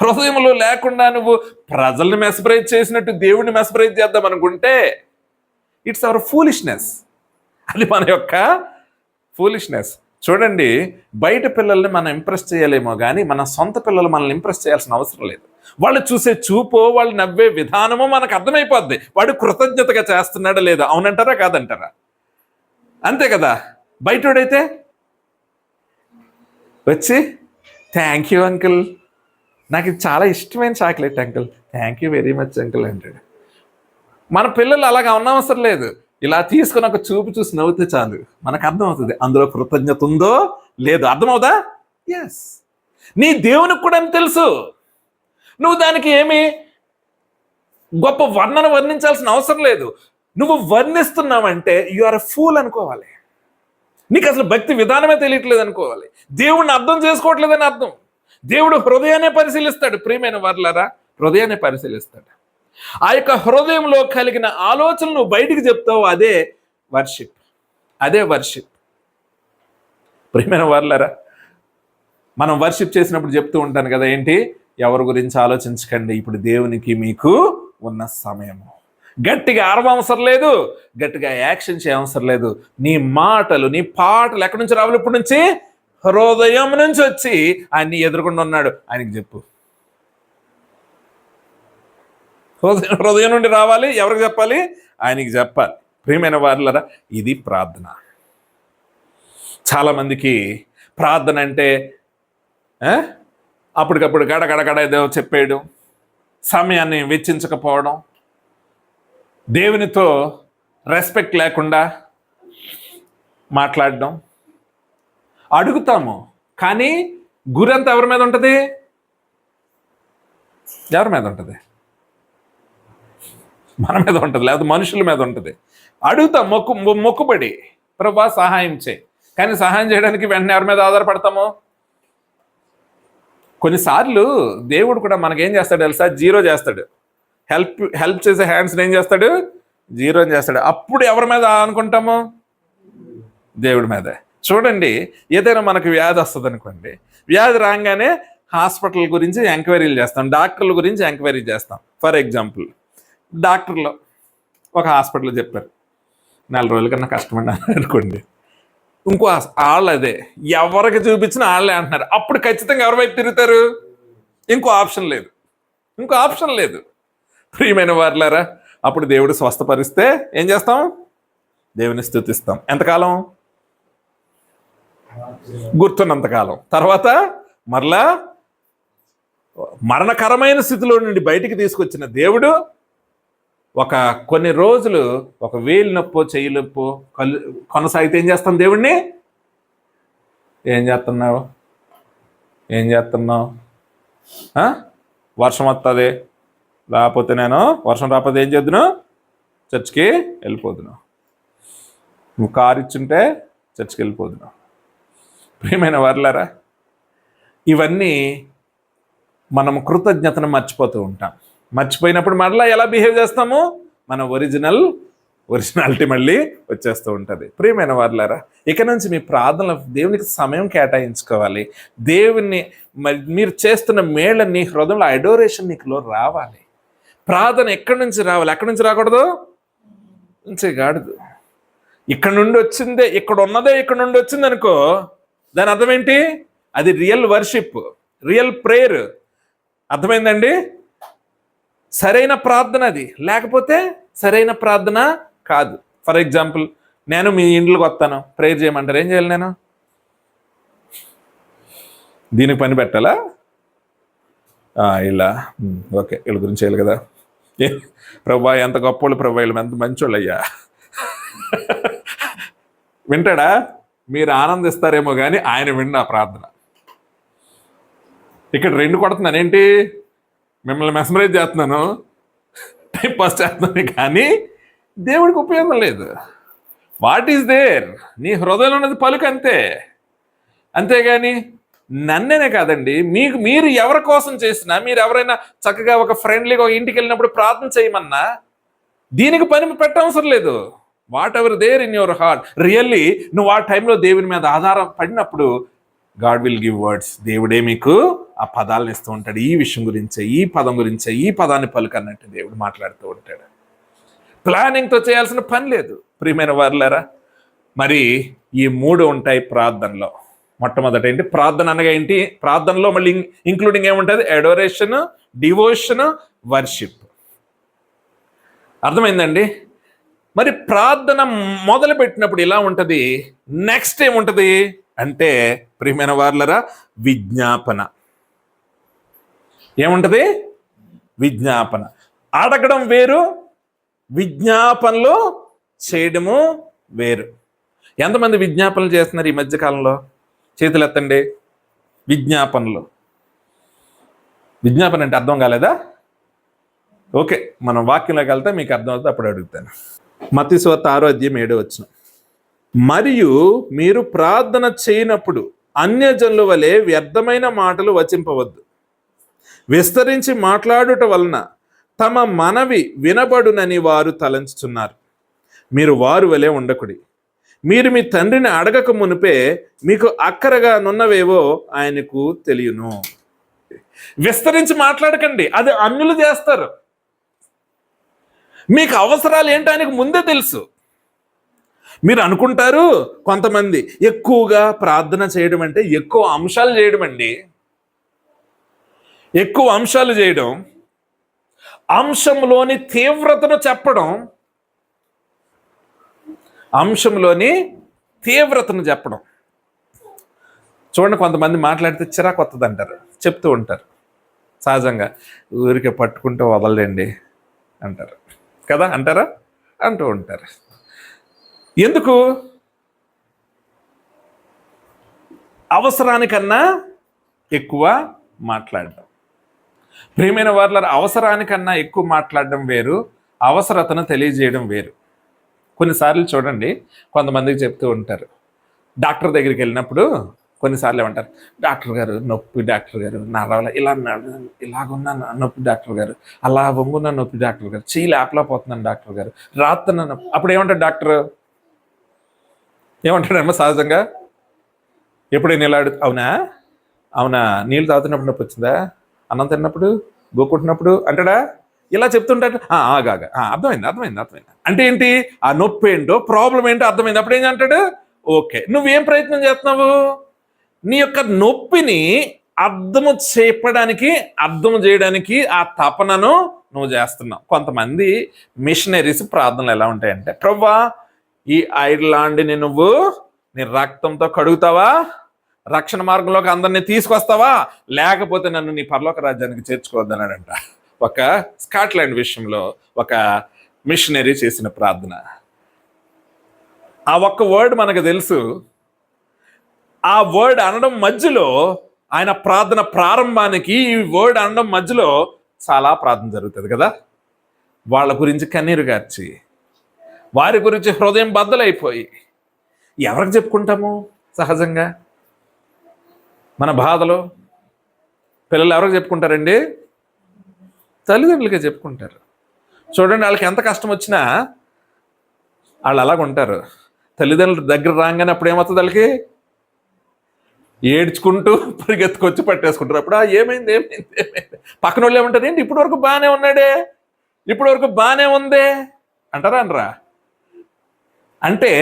హృదయంలో లేకుండా నువ్వు ప్రజల్ని మెస్పరైజ్ చేసినట్టు దేవుణ్ణి మెస్పరైజ్ చేద్దాం అనుకుంటే ఇట్స్ అవర్ ఫూలిష్నెస్. అది మన యొక్క ఫూలిష్నెస్. చూడండి, బయట పిల్లల్ని మనం ఇంప్రెస్ చేయలేమో కానీ మన సొంత పిల్లలు మనల్ని ఇంప్రెస్ చేయాల్సిన అవసరం లేదు. వాళ్ళు చూసే చూపో, వాళ్ళు నవ్వే విధానమో మనకు అర్థమైపోద్ది, వాడు కృతజ్ఞతగా చేస్తున్నాడా లేదా. అవునంటారా కాదంటారా? అంతే కదా. బయటోడైతే వచ్చి థ్యాంక్ యూ అంకుల్, నాకు ఇది చాలా ఇష్టమైన chocolate uncle, thank you very much uncle అంటాడు. మన పిల్లలు అలాగా అవసరం లేదు, ఇలా తీసుకుని ఒక చూపు చూసి నవ్వుతే చాలు, మనకు అర్థమవుతుంది అందులో కృతజ్ఞత ఉందో లేదో. అర్థమవుదా? ఎస్. నీ దేవునికి కూడా తెలుసు. నువ్వు దానికి ఏమి గొప్ప వర్ణించాల్సిన అవసరం లేదు. నువ్వు వర్ణిస్తున్నావంటే యు ఆర్ ఎ ఫూల్ అనుకోవాలి. నీకు అసలు భక్తి విధానమే తెలియట్లేదు అనుకోవాలి. దేవుణ్ణి అర్థం చేసుకోవట్లేదని అర్థం. దేవుడు హృదయాన్ని పరిశీలిస్తాడు. ప్రియమైన వారులారా, హృదయాన్ని పరిశీలిస్తాడు. ఆ యొక్క హృదయంలో కలిగిన ఆలోచనలు నువ్వు బయటికి చెప్తావు. అదే వర్షిప్. అదే వర్షిప్. ప్రియమైన వారులారా, మనం వర్షిప్ చేసినప్పుడు చెప్తూ ఉంటాను కదా, ఏంటి? ఎవరి గురించి ఆలోచించకండి, ఇప్పుడు దేవునికి మీకు ఉన్న సమయము. గట్టిగా అరవవసరం లేదు, గట్టిగా యాక్షన్ చేయవసరం లేదు. నీ మాటలు, నీ పాటలు ఎక్కడి నుంచి రావాలి? ఇప్పటి నుంచి హృదయం నుంచి వచ్చి ఆయన్ని ఎదుర్కొంటూ ఉన్నాడు, ఆయనకి చెప్పు. హృదయం నుండి రావాలి. ఎవరికి చెప్పాలి? ఆయనకి చెప్పాలి. ప్రియమైన వారులారా, ఇది ప్రార్థన. చాలామందికి ప్రార్థన అంటే అప్పటికప్పుడు గడగడగడ ఏదో చెప్పేయడం, సమయాన్ని వెచ్చించకపోవడం, దేవునితో రెస్పెక్ట్ లేకుండా మాట్లాడడం. అడుగుతాము, కానీ గురంతా ఎవరి మీద ఉంటుంది? ఎవరి మీద ఉంటుంది? మన మీద ఉంటుంది, లేకపోతే మనుషుల మీద ఉంటుంది. అడుగుతాం మొక్కుబడి, ప్రభువా సహాయం చేయి. కానీ సహాయం చేయడానికి వెంటనే ఎవరి మీద ఆధారపడతాము? కొన్నిసార్లు దేవుడు కూడా మనకేం చేస్తాడు తెలుసా? జీరో చేస్తాడు. హెల్ప్ చేసే హ్యాండ్స్ని ఏం చేస్తాడు? జీరో చేస్తాడు. అప్పుడు ఎవరి మీద అనుకుంటాము? దేవుడి మీద. చూడండి, ఏదైనా మనకు వ్యాధి వస్తుంది అనుకోండి, వ్యాధి రాగానే హాస్పిటల్ గురించి ఎంక్వైరీలు చేస్తాం, డాక్టర్ల గురించి ఎంక్వైరీ చేస్తాం. ఫర్ ఎగ్జాంపుల్, డాక్టర్లు ఒక హాస్పిటల్లో చెప్పారు 4 రోజుల కన్నా కష్టమండి అనుకోండి. ఇంకో వాళ్ళు అదే ఎవరికి చూపించినా వాళ్ళే అంటున్నారు. అప్పుడు ఖచ్చితంగా ఎవరి వైపు తిరుగుతారు? ఇంకో ఆప్షన్ లేదు. ప్రియమైన వారులారా, అప్పుడు దేవుడు స్వస్థపరిస్తే ఏం చేస్తాం? దేవుని స్తుతిస్తాం. ఎంతకాలం? గుర్తున్నంతకాలం. తర్వాత మరలా మరణకరమైన స్థితిలో నుండి బయటికి తీసుకొచ్చిన దేవుడు కొన్ని రోజులు ఒక వేలు నొప్పో చెయ్యి నొప్పో కొనసాగితే ఏం చేస్తాం? దేవుణ్ణి ఏం చేస్తున్నావు? వర్షం వస్తుంది, లేకపోతే నేను వర్షం రాకపోతే ఏం చేద్దును? చర్చికి వెళ్ళిపోదును. నువ్వు కారు ఇచ్చుంటే చర్చికి వెళ్ళిపోదును. ప్రియమైన వారులారా, ఇవన్నీ మనం కృతజ్ఞతను మర్చిపోతూ ఉంటాం. మర్చిపోయినప్పుడు మళ్ళీ ఎలా బిహేవ్ చేస్తాము? మన ఒరిజినాలిటీ మళ్ళీ వచ్చేస్తూ ఉంటుంది. ప్రియమైన వారులారా, ఇక నుంచి మీ ప్రార్థనలు దేవునికి సమయం కేటాయించుకోవాలి. దేవుణ్ణి మీరు చేస్తున్న మేళ్ళని హృదయంలో అడోరేషన్ నీకులో రావాలి. ప్రార్థన ఎక్కడి నుంచి రావాలి? ఎక్కడి నుంచి రాకూడదు? కాదు. ఇక్కడ నుండి వచ్చిందే, ఇక్కడ ఉన్నదే ఇక్కడ నుండి వచ్చింది అనుకో, దాని అర్థం ఏంటి? అది రియల్ వర్షిప్, రియల్ ప్రేయర్. అర్థమైందండి? సరైన ప్రార్థన అది, లేకపోతే సరైన ప్రార్థన కాదు. ఫర్ ఎగ్జాంపుల్, నేను మీ ఇంట్లోకి వస్తాను, ప్రేయర్ చేయమంటారు, ఏం చేయాలి? నేను దీనికి పని పెట్టాలా? ఇలా ఓకే, వీళ్ళ గురించి చేయాలి కదా. ప్రభా ఎంత గొప్పోళ్ళు, ప్రభా వీళ్ళు ఎంత మంచోళ్ళు అయ్యా. వింటాడా? మీరు ఆనందిస్తారేమో కానీ ఆయన విన్న ప్రార్థన. ఇక్కడ 2 కొడుతున్నాను ఏంటి? మిమ్మల్ని మెస్మరైజ్ చేస్తున్నాను, టైం పాస్ చేస్తున్నాను, కానీ దేవుడికి ఉపయోగం లేదు. What is there? నీ హృదయంలో ఉన్నది పలుకు, అంతేగాని నన్నేనే కాదండి, మీరు ఎవరి కోసం చేసినా, మీరు ఎవరైనా చక్కగా ఒక ఫ్రెండ్లీగా ఒక ఇంటికి వెళ్ళినప్పుడు ప్రార్థన చేయమన్నా దీనికి పని పెట్టవసరం లేదు. Whatever there in your heart, really నువ్వు ఆ టైంలో దేవుని మీద ఆధారం పడినప్పుడు గాడ్ విల్ గివ్ వర్డ్స్. దేవుడే మీకు ఆ పదాలను ఇస్తూ ఉంటాడు. ఈ విషయం గురించే, ఈ పదం గురించే, ఈ పదాన్ని పలుకన్నట్టు దేవుడు మాట్లాడుతూ ఉంటాడు. ప్లానింగ్తో చేయాల్సిన పని లేదు. ప్రియమైన వారులారా, మరి ఈ 3 ఉంటాయి ప్రార్థనలో. మొట్టమొదట ఏంటి? ప్రార్థన అనగా ఏంటి? ప్రార్థనలో మళ్ళీ ఇంక్లూడింగ్ ఏముంటుంది? Adoration, devotion, worship. అర్థమైందండి? మరి ప్రార్థన మొదలు పెట్టినప్పుడు ఇలా ఉంటుంది. నెక్స్ట్ ఏముంటుంది అంటే, ప్రియమైన వారులారా, విజ్ఞాపన. ఏముంటుంది? విజ్ఞాపన. అడగడం వేరు, విజ్ఞాపనలో చేయడము వేరు. ఎంతమంది విజ్ఞాపనలు చేస్తున్నారు ఈ మధ్యకాలంలో? చేతులు ఎత్తండి. విజ్ఞాపనలు. విజ్ఞాపన అంటే అర్థం కాలేదా? ఓకే, మనం వాక్యంలోకి వెళ్తే మీకు అర్థమవుతుంది, అప్పుడు అడుగుతాను. మత్తయి సువార్త 6:7 మరియు మీరు ప్రార్థన చేయనప్పుడు అన్యజనుల వలె వ్యర్థమైన మాటలు వచింపవద్దు, విస్తరించి మాట్లాడుట వలన తమ మనవి వినబడునని వారు తలంచుచున్నారు. మీరు వారు వలె ఉండకుడి. మీరు మీ తండ్రిని అడగక మునిపే మీకు అక్కరగా నున్నవేవో ఆయనకు తెలియను. విస్తరించి మాట్లాడకండి, అది అన్యులు చేస్తారు. మీకు అవసరాలు ఏంటో ఆయనకు ముందే తెలుసు. మీరు అనుకుంటారు కొంతమంది ఎక్కువగా ప్రార్థన చేయడం అంటే ఎక్కువ అంశాలు చేయడం అండి. ఎక్కువ అంశాలు చేయడం, అంశంలోని తీవ్రతను చెప్పడం, అంశంలోని తీవ్రతను చెప్పడం. చూడండి, కొంతమంది మాట్లాడితే చిరాకు వస్తుంది అంటారు, చెప్తూ ఉంటారు. సహజంగా ఊరికే పట్టుకుంటే వదలండి అంటారు కదా, అంటారా? అంటూ ఉంటారు. ఎందుకు? అవసరానికన్నా ఎక్కువ మాట్లాడడం. ప్రియమైన వారులారా, అవసరానికన్నా ఎక్కువ మాట్లాడడం వేరు, అవసరతను తెలియజేయడం వేరు. కొన్నిసార్లు చూడండి, కొంతమందికి చెప్తూ ఉంటారు, డాక్టర్ దగ్గరికి వెళ్ళినప్పుడు కొన్నిసార్లు ఏమంటారు, డాక్టర్ గారు నొప్పి, డాక్టర్ గారు నరాల ఇలా ఇలాగున్నా నొప్పి డాక్టర్ గారు, అలా వంగున్నా నొప్పి డాక్టర్ గారు, చెయ్యి లేపలేకపోతున్నాను డాక్టర్ గారు, రాత్రన్న నొప్పి. అప్పుడు ఏమంటాడు డాక్టర్? ఏమంటాడేమో సహజంగా, ఎప్పుడైనా ఇలా అవునా అవునా నీళ్ళు తాగుతున్నప్పుడు నొప్పి వచ్చిందా, అన్నం తిన్నప్పుడు, గోకుంటున్నప్పుడు అంటాడా? ఇలా చెప్తుంటాడు. ఆగాగా అర్థమైంది అర్థమైంది అర్థమైంది అంటే ఏంటి? ఆ నొప్పి ఏంటో, ప్రాబ్లం ఏంటో అర్థమైంది. అప్పుడు ఏం అంటాడు? ఓకే, నువ్వేం ప్రయత్నం చేస్తున్నావు? నీ యొక్క నొప్పిని అర్థము చెప్పడానికి, అర్థం చేయడానికి ఆ తపనను నువ్వు చేస్తున్నావు. కొంతమంది మిషనరీస్ ప్రార్థనలు ఎలా ఉంటాయంటే, ప్రభువా ఈ ఐర్లాండ్ని నువ్వు నీ రక్తంతో కడుగుతావా, రక్షణ మార్గంలోకి అందరినీ తీసుకొస్తావా, లేకపోతే నన్ను నీ పరలోక రాజ్యానికి చేర్చుకోవద్దన్నాడంట. ఒక స్కాట్లాండ్ విషయంలో ఒక మిషనరీ చేసిన ప్రార్థన. ఆ ఒక్క వర్డ్ మనకు తెలుసు. ఆ వర్డ్ అనడం మధ్యలో, ఆయన ప్రార్థన ప్రారంభానికి ఈ వర్డ్ అనడం మధ్యలో చాలా ప్రార్థన జరుగుతుంది కదా. వాళ్ళ గురించి కన్నీరు గార్చి, వారి గురించి హృదయం బద్దలైపోయి ఎవరికి చెప్పుకుంటాము? సహజంగా మన బాధలు పిల్లలు ఎవరికి చెప్పుకుంటారండి? తల్లిదండ్రులకే చెప్పుకుంటారు. చూడండి, వాళ్ళకి ఎంత కష్టం వచ్చినా వాళ్ళు అలాగ ఉంటారు. తల్లిదండ్రుల దగ్గర రాగానే అప్పుడు ఏమవుతుంది? వాళ్ళకి ఏడ్చుకుంటూ పరిగెత్తుకొచ్చి పట్టేసుకుంటారు. అప్పుడు ఏమైంది ఏమైంది ఏమైంది, పక్కన వాళ్ళు ఏమంటారు, ఏంటి ఇప్పటి వరకు బాగానే ఉన్నాడే, ఇప్పటి వరకు బాగానే ఉందే అంటారా అనరా? అంటే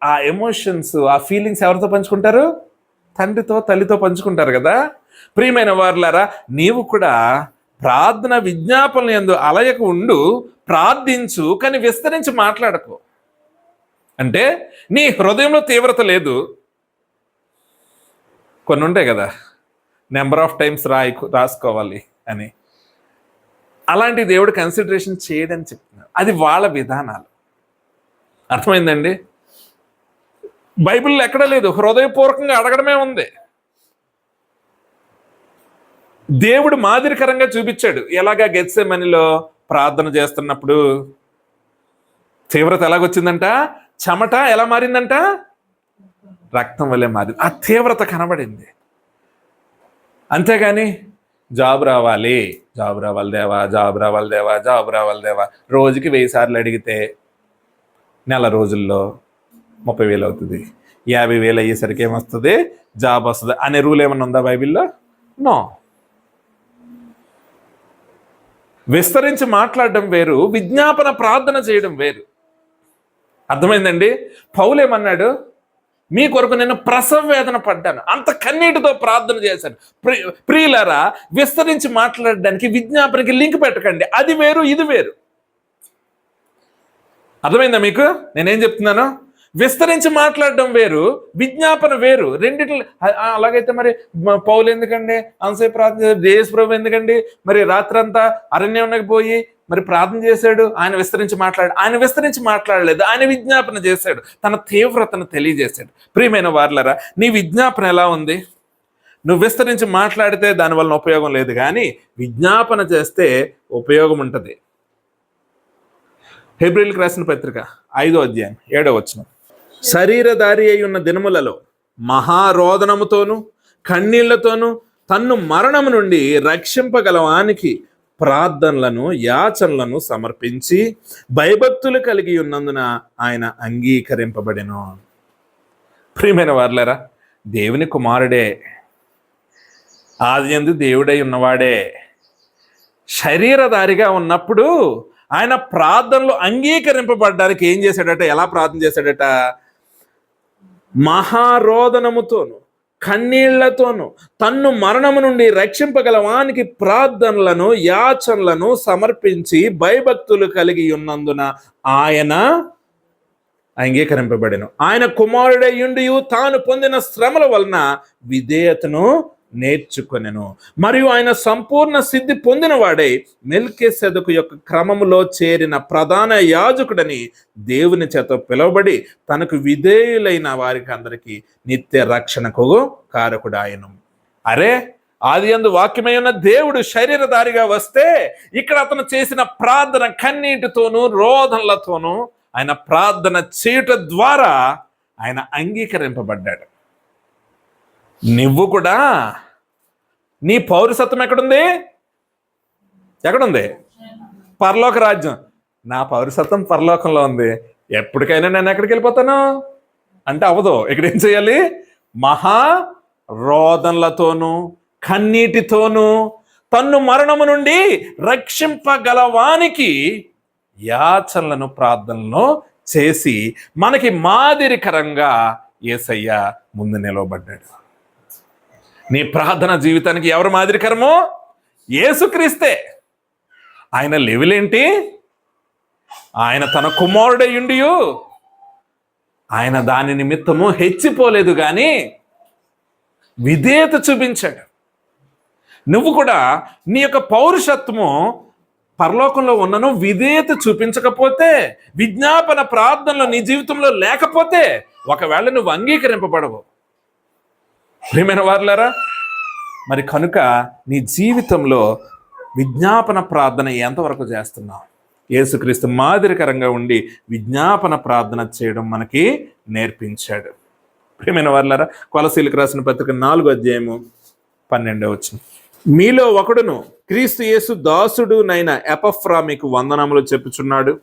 ఆ ఎమోషన్స్, ఆ ఫీలింగ్స్ ఎవరితో పంచుకుంటారు? తండ్రితో, తల్లితో పంచుకుంటారు కదా. ప్రియమైన వారులారా, నీవు కూడా ప్రార్థన విజ్ఞాపనలు యందు అలయకు ఉండు, ప్రార్థించు, కానీ విస్తరించి మాట్లాడకు. అంటే నీ హృదయంలో తీవ్రత లేదు. కొన్ని ఉంటాయి కదా, నెంబర్ ఆఫ్ టైమ్స్ రాసుకోవాలి అని, అలాంటి దేవుడు కన్సిడరేషన్ చేయడని చెప్తున్నారు. అది వాళ్ళ విధానాలు. అర్థమైందండి? బైబిల్లో ఎక్కడా లేదు, హృదయపూర్వకంగా అడగడమే ఉంది. దేవుడు మాదిరికరంగా చూపించాడు. ఎలాగా గెత్సేమనిలో ప్రార్థన చేస్తున్నప్పుడు తీవ్రత ఎలాగొచ్చిందంట? చెమట ఎలా మారిందంట? రక్తం వల్లే మారింది. ఆ తీవ్రత కనబడింది. అంతేగాని జాబ్ రావాలి, జాబ్ రావాలి దేవా, జాబ్ రావాలి దేవా, జాబ్ రావాలి దేవా, రోజుకి 1000 సార్లు అడిగితే నెల రోజుల్లో 30,000 అవుతుంది. 50,000 అయ్యేసరికి ఏమొస్తుంది? జాబ్ వస్తుంది అనే రూల్ ఏమన్నా ఉందా బైబిల్లో? నో. విస్తరించి మాట్లాడడం వేరు, విజ్ఞాపన ప్రార్థన చేయడం వేరు. అర్థమైందండి? పౌలు ఏమన్నాడు? మీ కొరకు నేను ప్రసవ వేదన పడ్డాను, అంత కన్నీటితో ప్రార్థన చేశాను. ప్రియులారా, విస్తరించి మాట్లాడడానికి విజ్ఞాపనకి లింక్ పెట్టకండి. అది వేరు, ఇది వేరు. అర్థమైందా మీకు నేనేం చెప్తున్నాను? విస్తరించి మాట్లాడడం వేరు, విజ్ఞాపన వేరు. రెండిట్లో అలాగైతే మరి పౌలు ఎందుకండి అంతసేపు ప్రార్థన, యేసు ప్రభు ఎందుకండి మరి రాత్రంతా అరణ్యంలోకి పోయి మరి ప్రార్థన చేశాడు? ఆయన విస్తరించి మాట్లాడలేదు, ఆయన విజ్ఞాపన చేశాడు, తన తీవ్రతను తెలియజేశాడు. ప్రియమైన వారులారా, నీ విజ్ఞాపన ఎలా ఉంది? నువ్వు విస్తరించి మాట్లాడితే దానివల్ల ఉపయోగం లేదు, కానీ విజ్ఞాపన చేస్తే ఉపయోగం ఉంటుంది. హెబ్రీయులకు రాసిన పత్రిక 5వ అధ్యాయం 7వ వచనం, శరీరధారి అయి ఉన్న దినములలో మహారోదనముతోను కన్నీళ్లతోనూ తన్ను మరణము నుండి రక్షింపగలవానికి ప్రార్థనలను యాచనలను సమర్పించి భయభక్తులు కలిగి ఉన్నందున ఆయన అంగీకరింపబడెను. ప్రియమైన వారులారా, దేవుని కుమారుడే, ఆదియందు దేవుడై ఉన్నవాడే, శరీరధారిగా ఉన్నప్పుడు ఆయన ప్రార్థనలు అంగీకరింపబడ్డానికి ఏం చేశాడట? ఎలా ప్రార్థన చేశాడట? మహారోదనముతోను కన్నీళ్లతోను తన్ను మరణము నుండి రక్షింపగల వానికి ప్రార్థనలను యాచనలను సమర్పించి భయభక్తులు కలిగి ఉన్నందున ఆయన అంగీకరింపబడెను. ఆయన కుమారుడయ్యుండి తాను పొందిన శ్రమల వలన విధేయతను నేర్చుకొనెను. మరియు ఆయన సంపూర్ణ సిద్ధి పొందిన వాడై మెల్కీసెదెకు యొక్క క్రమములో చేరిన ప్రధాన యాజకుడని దేవుని చేత పిలువబడి తనకు విధేయులైన వారికి అందరికీ నిత్య రక్షణకు కారకుడాయను. అరే, ఆదియందు వాక్యమై ఉన్న దేవుడు శరీరధారిగా వస్తే ఇక్కడ అతను చేసిన ప్రార్థన కన్నీటితోనూ రోదనలతోనూ ఆయన ప్రార్థన చేయుట ద్వారా ఆయన అంగీకరింపబడ్డాడు. నువ్వు కూడా నీ పౌరసత్వం ఎక్కడుంది? ఎక్కడుంది? పరలోక రాజ్యం. నా పౌరసత్వం పరలోకంలో ఉంది. ఎప్పటికైనా నేను ఎక్కడికి వెళ్ళిపోతాను అంటే అవ్వదు. ఇక్కడ ఏం చేయాలి? మహా రోదనలతోనూ కన్నీటితోనూ తన్ను మరణము నుండి రక్షింపగలవానికి యాచనలను ప్రార్థనలను చేసి మనకి మాదిరికరంగా యేసయ్య ముందు నిలవబడ్డాడు. నీ ప్రార్థన జీవితానికి ఎవరు మాదిరికరమో? యేసుక్రీస్తే. ఆయన లెవెలేంటి? ఆయన తన కుమారుడయ్యుండి ఆయన దాని నిమిత్తము హెచ్చిపోలేదు, కానీ విధేయత చూపించాడు. నువ్వు కూడా నీ యొక్క పౌరుషత్వము పరలోకంలో ఉన్నను విధేయత చూపించకపోతే, విజ్ఞాపన ప్రార్థనలు నీ జీవితంలో లేకపోతే ఒకవేళ నువ్వు అంగీకరింపబడవు. ప్రియమైన వారులారా, మరి కనుక నీ జీవితంలో విజ్ఞాపన ప్రార్థన ఎంతవరకు చేస్తున్నావు? యేసుక్రీస్తు మాదిరికరంగా ఉండి విజ్ఞాపన ప్రార్థన చేయడం మనకి నేర్పించాడు. ప్రియమైన వారులారా, కొలసీలకు రాసిన పత్రిక 4:12 మీలో ఒకడును క్రీస్తు యేసు దాసుడునైన ఎపఫ్రా మీకు వందనములు చెప్పుచున్నాడు.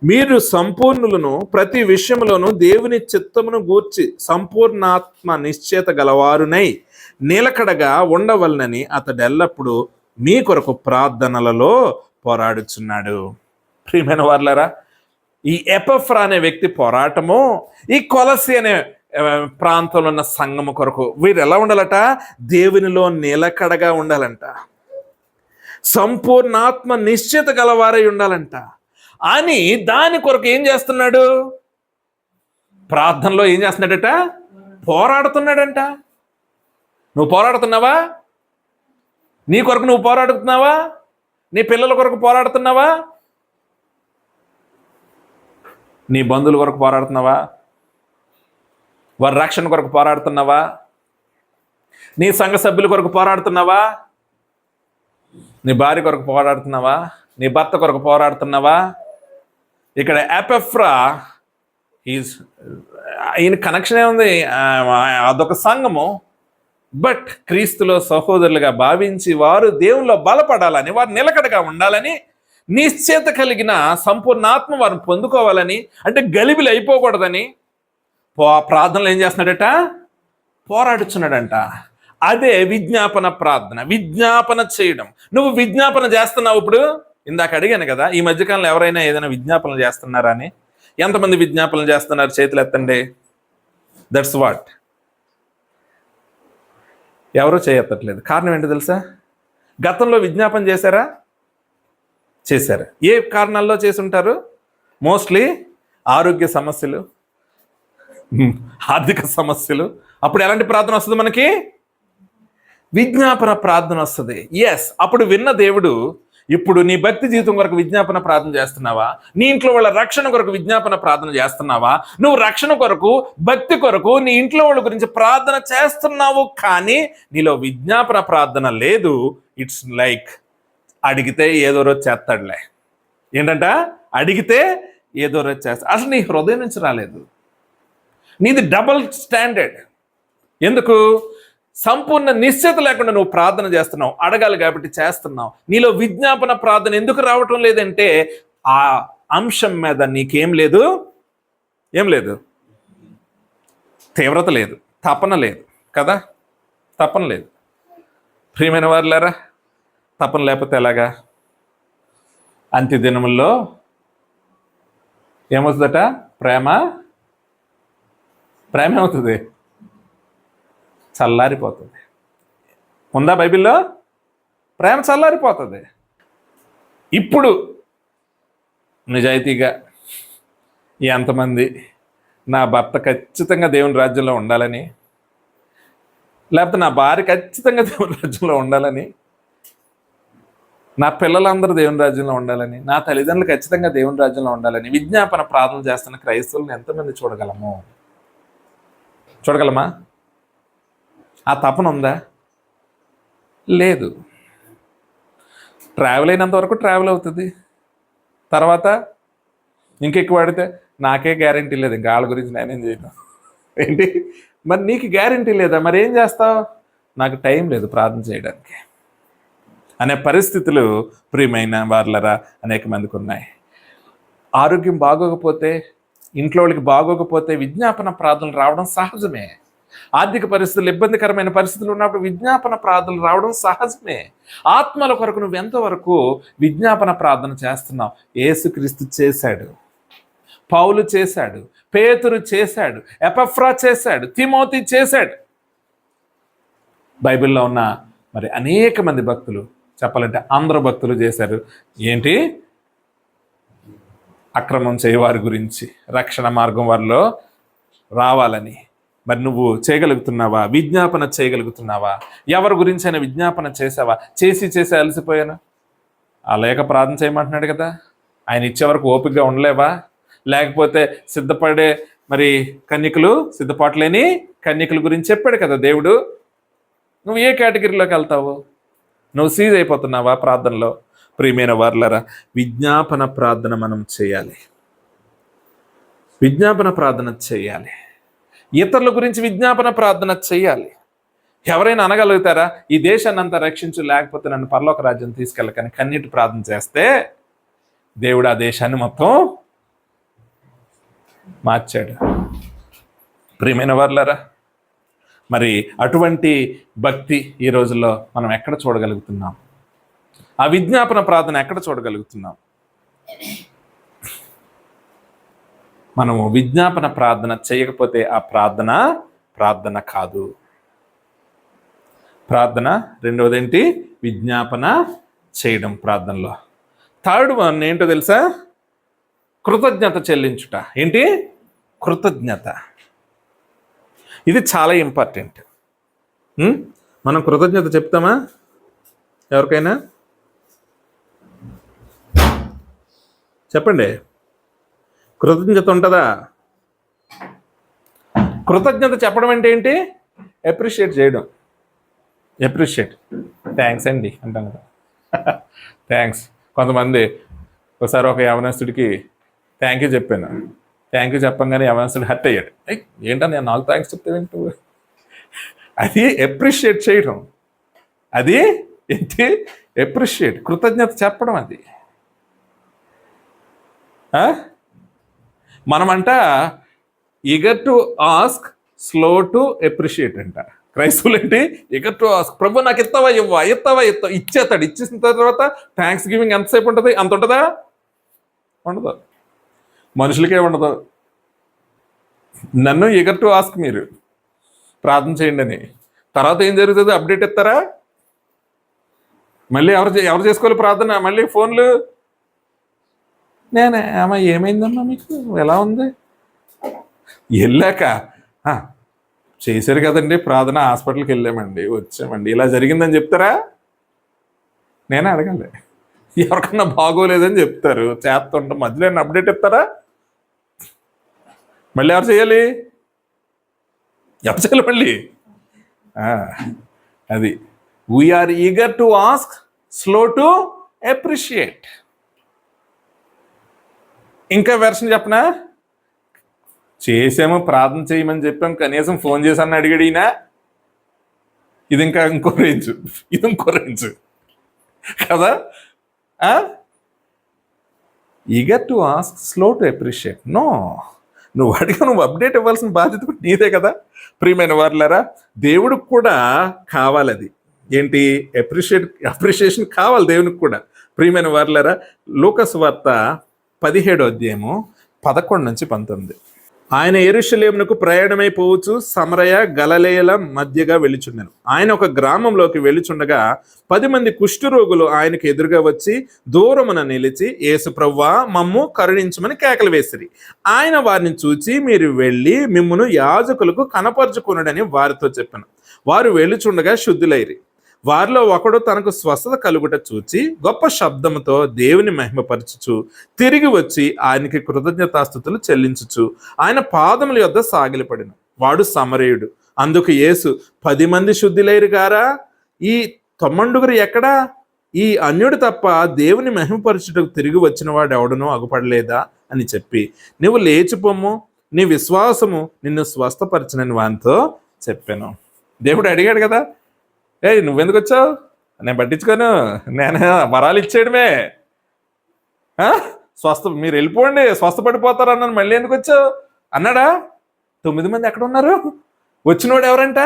మీరు సంపూర్ణులను ప్రతి విషయంలోనూ దేవుని చిత్తమును గూర్చి సంపూర్ణాత్మ నిశ్చయత గలవారునై నిలకడగా ఉండవలనని అతడు ఎల్లప్పుడూ మీ కొరకు ప్రార్థనలలో పోరాడుచున్నాడు. ప్రియమైన వారులారా, ఈ ఎపఫ్రా అనే వ్యక్తి పోరాటము ఈ కొలసి అనే ప్రాంతంలో ఉన్న సంఘము కొరకు వీరు ఎలా ఉండాలట? దేవునిలో నిలకడగా ఉండాలంట, సంపూర్ణాత్మ నిశ్చయత గలవారై ఉండాలంట అని దాని కొరకు ఏం చేస్తున్నాడు? ప్రార్థనలో ఏం చేస్తున్నాడట? పోరాడుతున్నాడంట. నువ్వు పోరాడుతున్నావా? నీ కొరకు నువ్వు పోరాడుతున్నావా? నీ పిల్లల కొరకు పోరాడుతున్నావా? నీ బంధువుల కొరకు పోరాడుతున్నావా? వారి రక్షణ కొరకు పోరాడుతున్నావా? నీ సంఘ సభ్యుల కొరకు పోరాడుతున్నావా? నీ భార్య కొరకు పోరాడుతున్నావా? నీ భర్త కొరకు పోరాడుతున్నావా? ఇక్కడ ఎపఫ్రా ఈయన కనెక్షన్ ఏముంది? అదొక సంఘము, బట్ క్రీస్తులో సహోదరులుగా భావించి వారు దేవుల్లో బలపడాలని, వారు నిలకడగా ఉండాలని, నిశ్చయత కలిగిన సంపూర్ణాత్మ వారిని పొందుకోవాలని, అంటే గలిబిలి అయిపోకూడదని ప్రార్థనలు ఏం చేస్తున్నాడట? పోరాడుచున్నాడంట. అదే విజ్ఞాపన ప్రార్థన, విజ్ఞాపన చేయడం. నువ్వు విజ్ఞాపన చేస్తున్నావు. ఇప్పుడు ఇందాక అడిగాను కదా, ఈ మధ్యకాలంలో ఎవరైనా ఏదైనా విజ్ఞాపనలు చేస్తున్నారా అని. ఎంతమంది విజ్ఞాపనలు చేస్తున్నారు? చేతులు ఎత్తండి. That's what. ఎవరో చేయట్లేదు. కారణం ఏంటో తెలుసా? గతంలో విజ్ఞాపన చేశారా? చేశారు. ఏ కారణాల్లో చేసి ఉంటారు? మోస్ట్లీ ఆరోగ్య సమస్యలు, ఆర్థిక సమస్యలు. అప్పుడు ఎలాంటి ప్రార్థన వస్తుంది మనకి? విజ్ఞాపన ప్రార్థన వస్తుంది. ఎస్, అప్పుడు విన్న దేవుడు ఇప్పుడు నీ భక్తి జీవితం కొరకు విజ్ఞాపన ప్రార్థన చేస్తున్నావా? నీ ఇంట్లో వాళ్ళ రక్షణ కొరకు విజ్ఞాపన ప్రార్థన చేస్తున్నావా? నువ్వు రక్షణ కొరకు, భక్తి కొరకు నీ ఇంట్లో వాళ్ళ గురించి ప్రార్థన చేస్తున్నావు, కానీ నీలో విజ్ఞాపన ప్రార్థన లేదు. ఇట్స్ లైక్ అడిగితే ఏదో రోజు చేస్తాడులే. ఏంటంట? అడిగితే ఏదో రోజు చేస్తా. అసలు నీ హృదయం నుంచి రాలేదు. నీది డబుల్ స్టాండర్డ్. ఎందుకు? సంపూర్ణ నిశ్చయత లేకుండా నువ్వు ప్రార్థన చేస్తున్నావు, అడగాలి కాబట్టి చేస్తున్నావు. నీలో విజ్ఞాపన ప్రార్థన ఎందుకు రావటం లేదంటే ఆ అంశం మీద నీకేం లేదు, ఏం లేదు, తీవ్రత లేదు, తపన లేదు కదా, తపన లేదు. ప్రియమైన వారులారా, తపన లేకపోతే ఎలాగా? అంత్య దినముల్లో ఏమవుతుందట? ప్రేమ ఏమవుతుంది? చల్లారిపోతుంది. ఉందా బైబిల్లో? ప్రేమ చల్లారిపోతుంది. ఇప్పుడు నిజాయితీగా ఎంతమంది నా భర్త ఖచ్చితంగా దేవుని రాజ్యంలో ఉండాలని, లేకపోతే నా భార్య ఖచ్చితంగా దేవుని రాజ్యంలో ఉండాలని, నా పిల్లలందరూ దేవుని రాజ్యంలో ఉండాలని, నా తల్లిదండ్రులు ఖచ్చితంగా దేవుని రాజ్యంలో ఉండాలని విజ్ఞాపన ప్రార్థన చేస్తున్న క్రైస్తవులను ఎంతమంది చూడగలము? చూడగలమా? ఆ తపన ఉందా? లేదు. ట్రావెల్ అయినంత వరకు ట్రావెల్ అవుతుంది. తర్వాత ఇంకెక్కువ వాడితే నాకే గ్యారంటీ లేదు, ఇంకా వాళ్ళ గురించి నేనేం చేయను. ఏంటి మరి నీకు గ్యారంటీ లేదా? మరి ఏం చేస్తావు? నాకు టైం లేదు ప్రార్థన చేయడానికి అనే పరిస్థితులు ప్రియమైన వార్లరా అనేక మందికి ఉన్నాయి. ఆరోగ్యం బాగోకపోతే, ఇంట్లో వాళ్ళకి బాగోకపోతే విజ్ఞాపన ప్రార్థనలు రావడం సహజమే. ఆర్థిక పరిస్థితులు, ఇబ్బందికరమైన పరిస్థితులు ఉన్నప్పుడు విజ్ఞాపన ప్రార్థనలు రావడం సహజమే. ఆత్మల కొరకు నువ్వు ఎంతవరకు విజ్ఞాపన ప్రార్థన చేస్తున్నావు? యేసుక్రీస్తు చేశాడు, పౌలు చేశాడు, పేతురు చేశాడు, ఎపఫ్రా చేశాడు, తిమోతి చేశాడు. బైబిల్లో ఉన్న మరి అనేక మంది భక్తులు, చెప్పాలంటే అందరూ భక్తులు చేశారు. ఏంటి? అక్రమం చేయవారి గురించి, రక్షణ మార్గం వారిలో రావాలని. మరి నువ్వు చేయగలుగుతున్నావా? విజ్ఞాపన చేయగలుగుతున్నావా? ఎవరి గురించి అయినా విజ్ఞాపన చేసావా? చేసి అలసిపోయాను, ఆ లేక ప్రార్థన చేయమంటున్నాడు కదా, ఆయన ఇచ్చే వరకు ఓపికగా ఉండలేవా? లేకపోతే సిద్ధపడే మరి కన్యకులు, సిద్ధపాటు లేని కన్యకుల గురించి చెప్పాడు కదా దేవుడు. నువ్వు ఏ కేటగిరీలోకి వెళ్తావు? నువ్వు సీజ్ అయిపోతున్నావా ప్రార్థనలో? ప్రియమైన వార్లరా, విజ్ఞాపన ప్రార్థన మనం చేయాలి. విజ్ఞాపన ప్రార్థన చేయాలి. ఇతరుల గురించి విజ్ఞాపన ప్రార్థన చేయాలి. ఎవరైనా అనగలుగుతారా ఈ దేశాన్ని అంతా రక్షించు, లేకపోతే నన్ను పరలోక రాజ్యం తీసుకెళ్ళకని కన్నీటి ప్రార్థన చేస్తే దేవుడు ఆ దేశాన్ని మొత్తం మార్చాడు. ప్రియమైన వార్లరా, మరి అటువంటి భక్తి ఈ రోజుల్లో మనం ఎక్కడ చూడగలుగుతున్నాం? ఆ విజ్ఞాపన ప్రార్థన ఎక్కడ చూడగలుగుతున్నాం? మనము విజ్ఞాపన ప్రార్థన చేయకపోతే ఆ ప్రార్థన కాదు. ప్రార్థన రెండవది ఏంటి? విజ్ఞాపన చేయడం ప్రార్థనలో. థర్డ్ వన్ ఏంటో తెలుసా? కృతజ్ఞత చెల్లించుట. ఏంటి? కృతజ్ఞత. ఇది చాలా ఇంపార్టెంట్. మనం కృతజ్ఞత చెప్తామా ఎవరికైనా? చెప్పండి, కృతజ్ఞత ఉంటుందా? కృతజ్ఞత చెప్పడం అంటే ఏంటి? అప్రిషియేట్ చేయడం. అప్రిషియేట్, థ్యాంక్స్ అండి అంటాం కదా, థ్యాంక్స్. కొంతమంది ఒకసారి ఒక యవనస్తుడికి థ్యాంక్ యూ చెప్పాను. థ్యాంక్ యూ చెప్పంగానే యవనస్తుడు హర్ట్ అయ్యాడు. ఏంటని నేను నాకు థ్యాంక్స్ చెప్తావేంటూ? అది అప్రిషియేట్ చేయడం. అది ఏంటి? అప్రిషియేట్, కృతజ్ఞత చెప్పడం. అది మనమంట eager to ask, slow to appreciate అంట. క్రైస్తవులు ఏంటి? ఈగర్ టు ఆస్క్, ప్రభు నాకు ఇస్తావా ఇచ్చేస్తాడు. ఇచ్చేసిన తర్వాత థ్యాంక్స్ గివింగ్ ఎంతసేపు ఉంటుంది? అంత ఉంటుందా? ఉండదు. మనుషులకే ఉండదు. నన్ను ఈగర్ టు ఆస్క్ మీరు ప్రార్థన చేయండి అని, తర్వాత ఏం జరుగుతుంది? అప్డేట్ ఇస్తారా? మళ్ళీ ఎవరు చేసుకోవాలి ప్రార్థన? మళ్ళీ ఫోన్లు, నేనే అమ్మా ఏమైందమ్మా మీకు, ఎలా ఉంది? వెళ్ళాక చేశారు కదండి ప్రార్థన, హాస్పిటల్కి వెళ్ళామండి, వచ్చామండి, ఇలా జరిగిందని చెప్తారా? నేనే అడగాలి. ఎవరికన్నా బాగోలేదని చెప్తారు, చేస్తుంటాం, మధ్యలో ఏమన్నా అప్డేట్ ఇస్తారా? మళ్ళీ ఎవరు చేయాలి? ఎవరు చేయాలి మళ్ళీ? అది we are eager to ask, slow to appreciate. ఇంకా వెర్షన్ చెప్పనా? చేసాము, ప్రార్థన చేయమని చెప్పాం, కనీసం ఫోన్ చేశాను అడిగాడు ఈయన. ఇది ఇంకా ఇంకో రేంజ్, ఇది ఇంకో రేంజ్ కదా. Eager to ask, slow to appreciate. No, నువ్వు అడిగా నువ్వు అప్డేట్ ఇవ్వాల్సిన బాధ్యత కూడా నీదే కదా. ప్రియమైన వారులారా, దేవుడికి కూడా కావాలి అది ఏంటి, అప్రిషియేషన్ కావాలి దేవునికి కూడా. ప్రియమైన వారులారా, లూకాసు వార్త 17వ అధ్యాయము 11-19. ఆయన యెరూషలేమునకు ప్రయాణమైపోవచ్చు సమరయ గలిలయల మధ్యగా వెళ్ళుచుండెను. ఆయన ఒక గ్రామంలోకి వెళ్ళుచుండగా 10 మంది కుష్ఠరోగులు ఆయనకు ఎదురుగా వచ్చి దూరమున నిలిచి, యేసు ప్రభువా మమ్ము కరుణించమని కేకలు వేసిరి. ఆయన వారిని చూచి, మీరు వెళ్ళి మిమ్మును యాజకులకు కనపరుచుకొనుడని వారితో చెప్పాను. వారు వెళ్ళుచుండగా శుద్ధులైరి. వారిలో ఒకడు తనకు స్వస్థత కలుగుట చూచి గొప్ప శబ్దముతో దేవుని మహిమపరచుచు తిరిగి వచ్చి ఆయనకి కృతజ్ఞతాస్తుతులు చెల్లించుచు ఆయన పాదముల యొద్ద సాగిలపడెను. వాడు సమరయుడు. అందుకు యేసు, 10 మంది శుద్ధులైరు గారా, ఈ 9 ఎక్కడా? ఈ అన్యుడు తప్ప దేవుని మహిమపరచుటకు తిరిగి వచ్చిన వాడు ఎవడనో అగుపడలేదా అని చెప్పి, నువ్వు లేచిపోమ్ము, నీ విశ్వాసము నిన్ను స్వస్థపరచనని వానితో చెప్పాను. దేవుడు అడిగాడు కదా, నువ్వెందుకు వచ్చావు, నేను పట్టించుకోను, నేను వరాలు ఇచ్చేయడమే, మీరు వెళ్ళిపోండి స్వస్థపడిపోతారు అన్నాను, మళ్ళీ ఎందుకు వచ్చావు అన్నాడా? 9 మంది ఎక్కడ ఉన్నారు? వచ్చినవాడు ఎవరంట?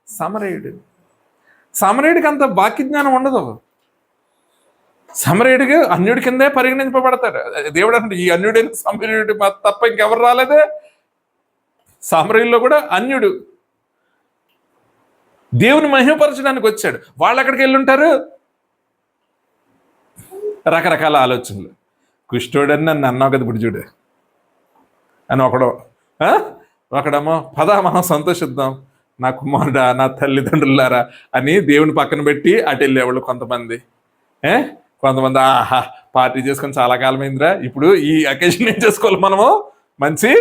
సమరయుడు. సమరయుడికి అంత వాక్య జ్ఞానం ఉండదు. సమరయుడికి అన్యుడి కిందే పరిగణింపబడతాడు. దేవుడు అంటే ఈ అన్యుడి సమరయుడి తప్ప ఇంకెవరు రాలేదే. సమరయుల్లో కూడా అన్యుడు దేవుని మహిమపరచడానికి వచ్చాడు. వాళ్ళు ఎక్కడికి వెళ్ళుంటారు? రకరకాల ఆలోచనలు. కుష్ఠోడని నన్ను అన్నావు కదా ఇప్పుడు చూడు అని ఒకడేమో పదా మనం సంతోషిద్దాం, నా కుమారుడా, నా తల్లిదండ్రులారా అని దేవుని పక్కన పెట్టి అటు వెళ్ళేవాళ్ళు కొంతమంది. కొంతమంది ఆహా పార్టీ చేసుకొని చాలా కాలమైందిరా, ఇప్పుడు ఈ అకేషన్ ఏం చేసుకోవాలి, మనము మంచి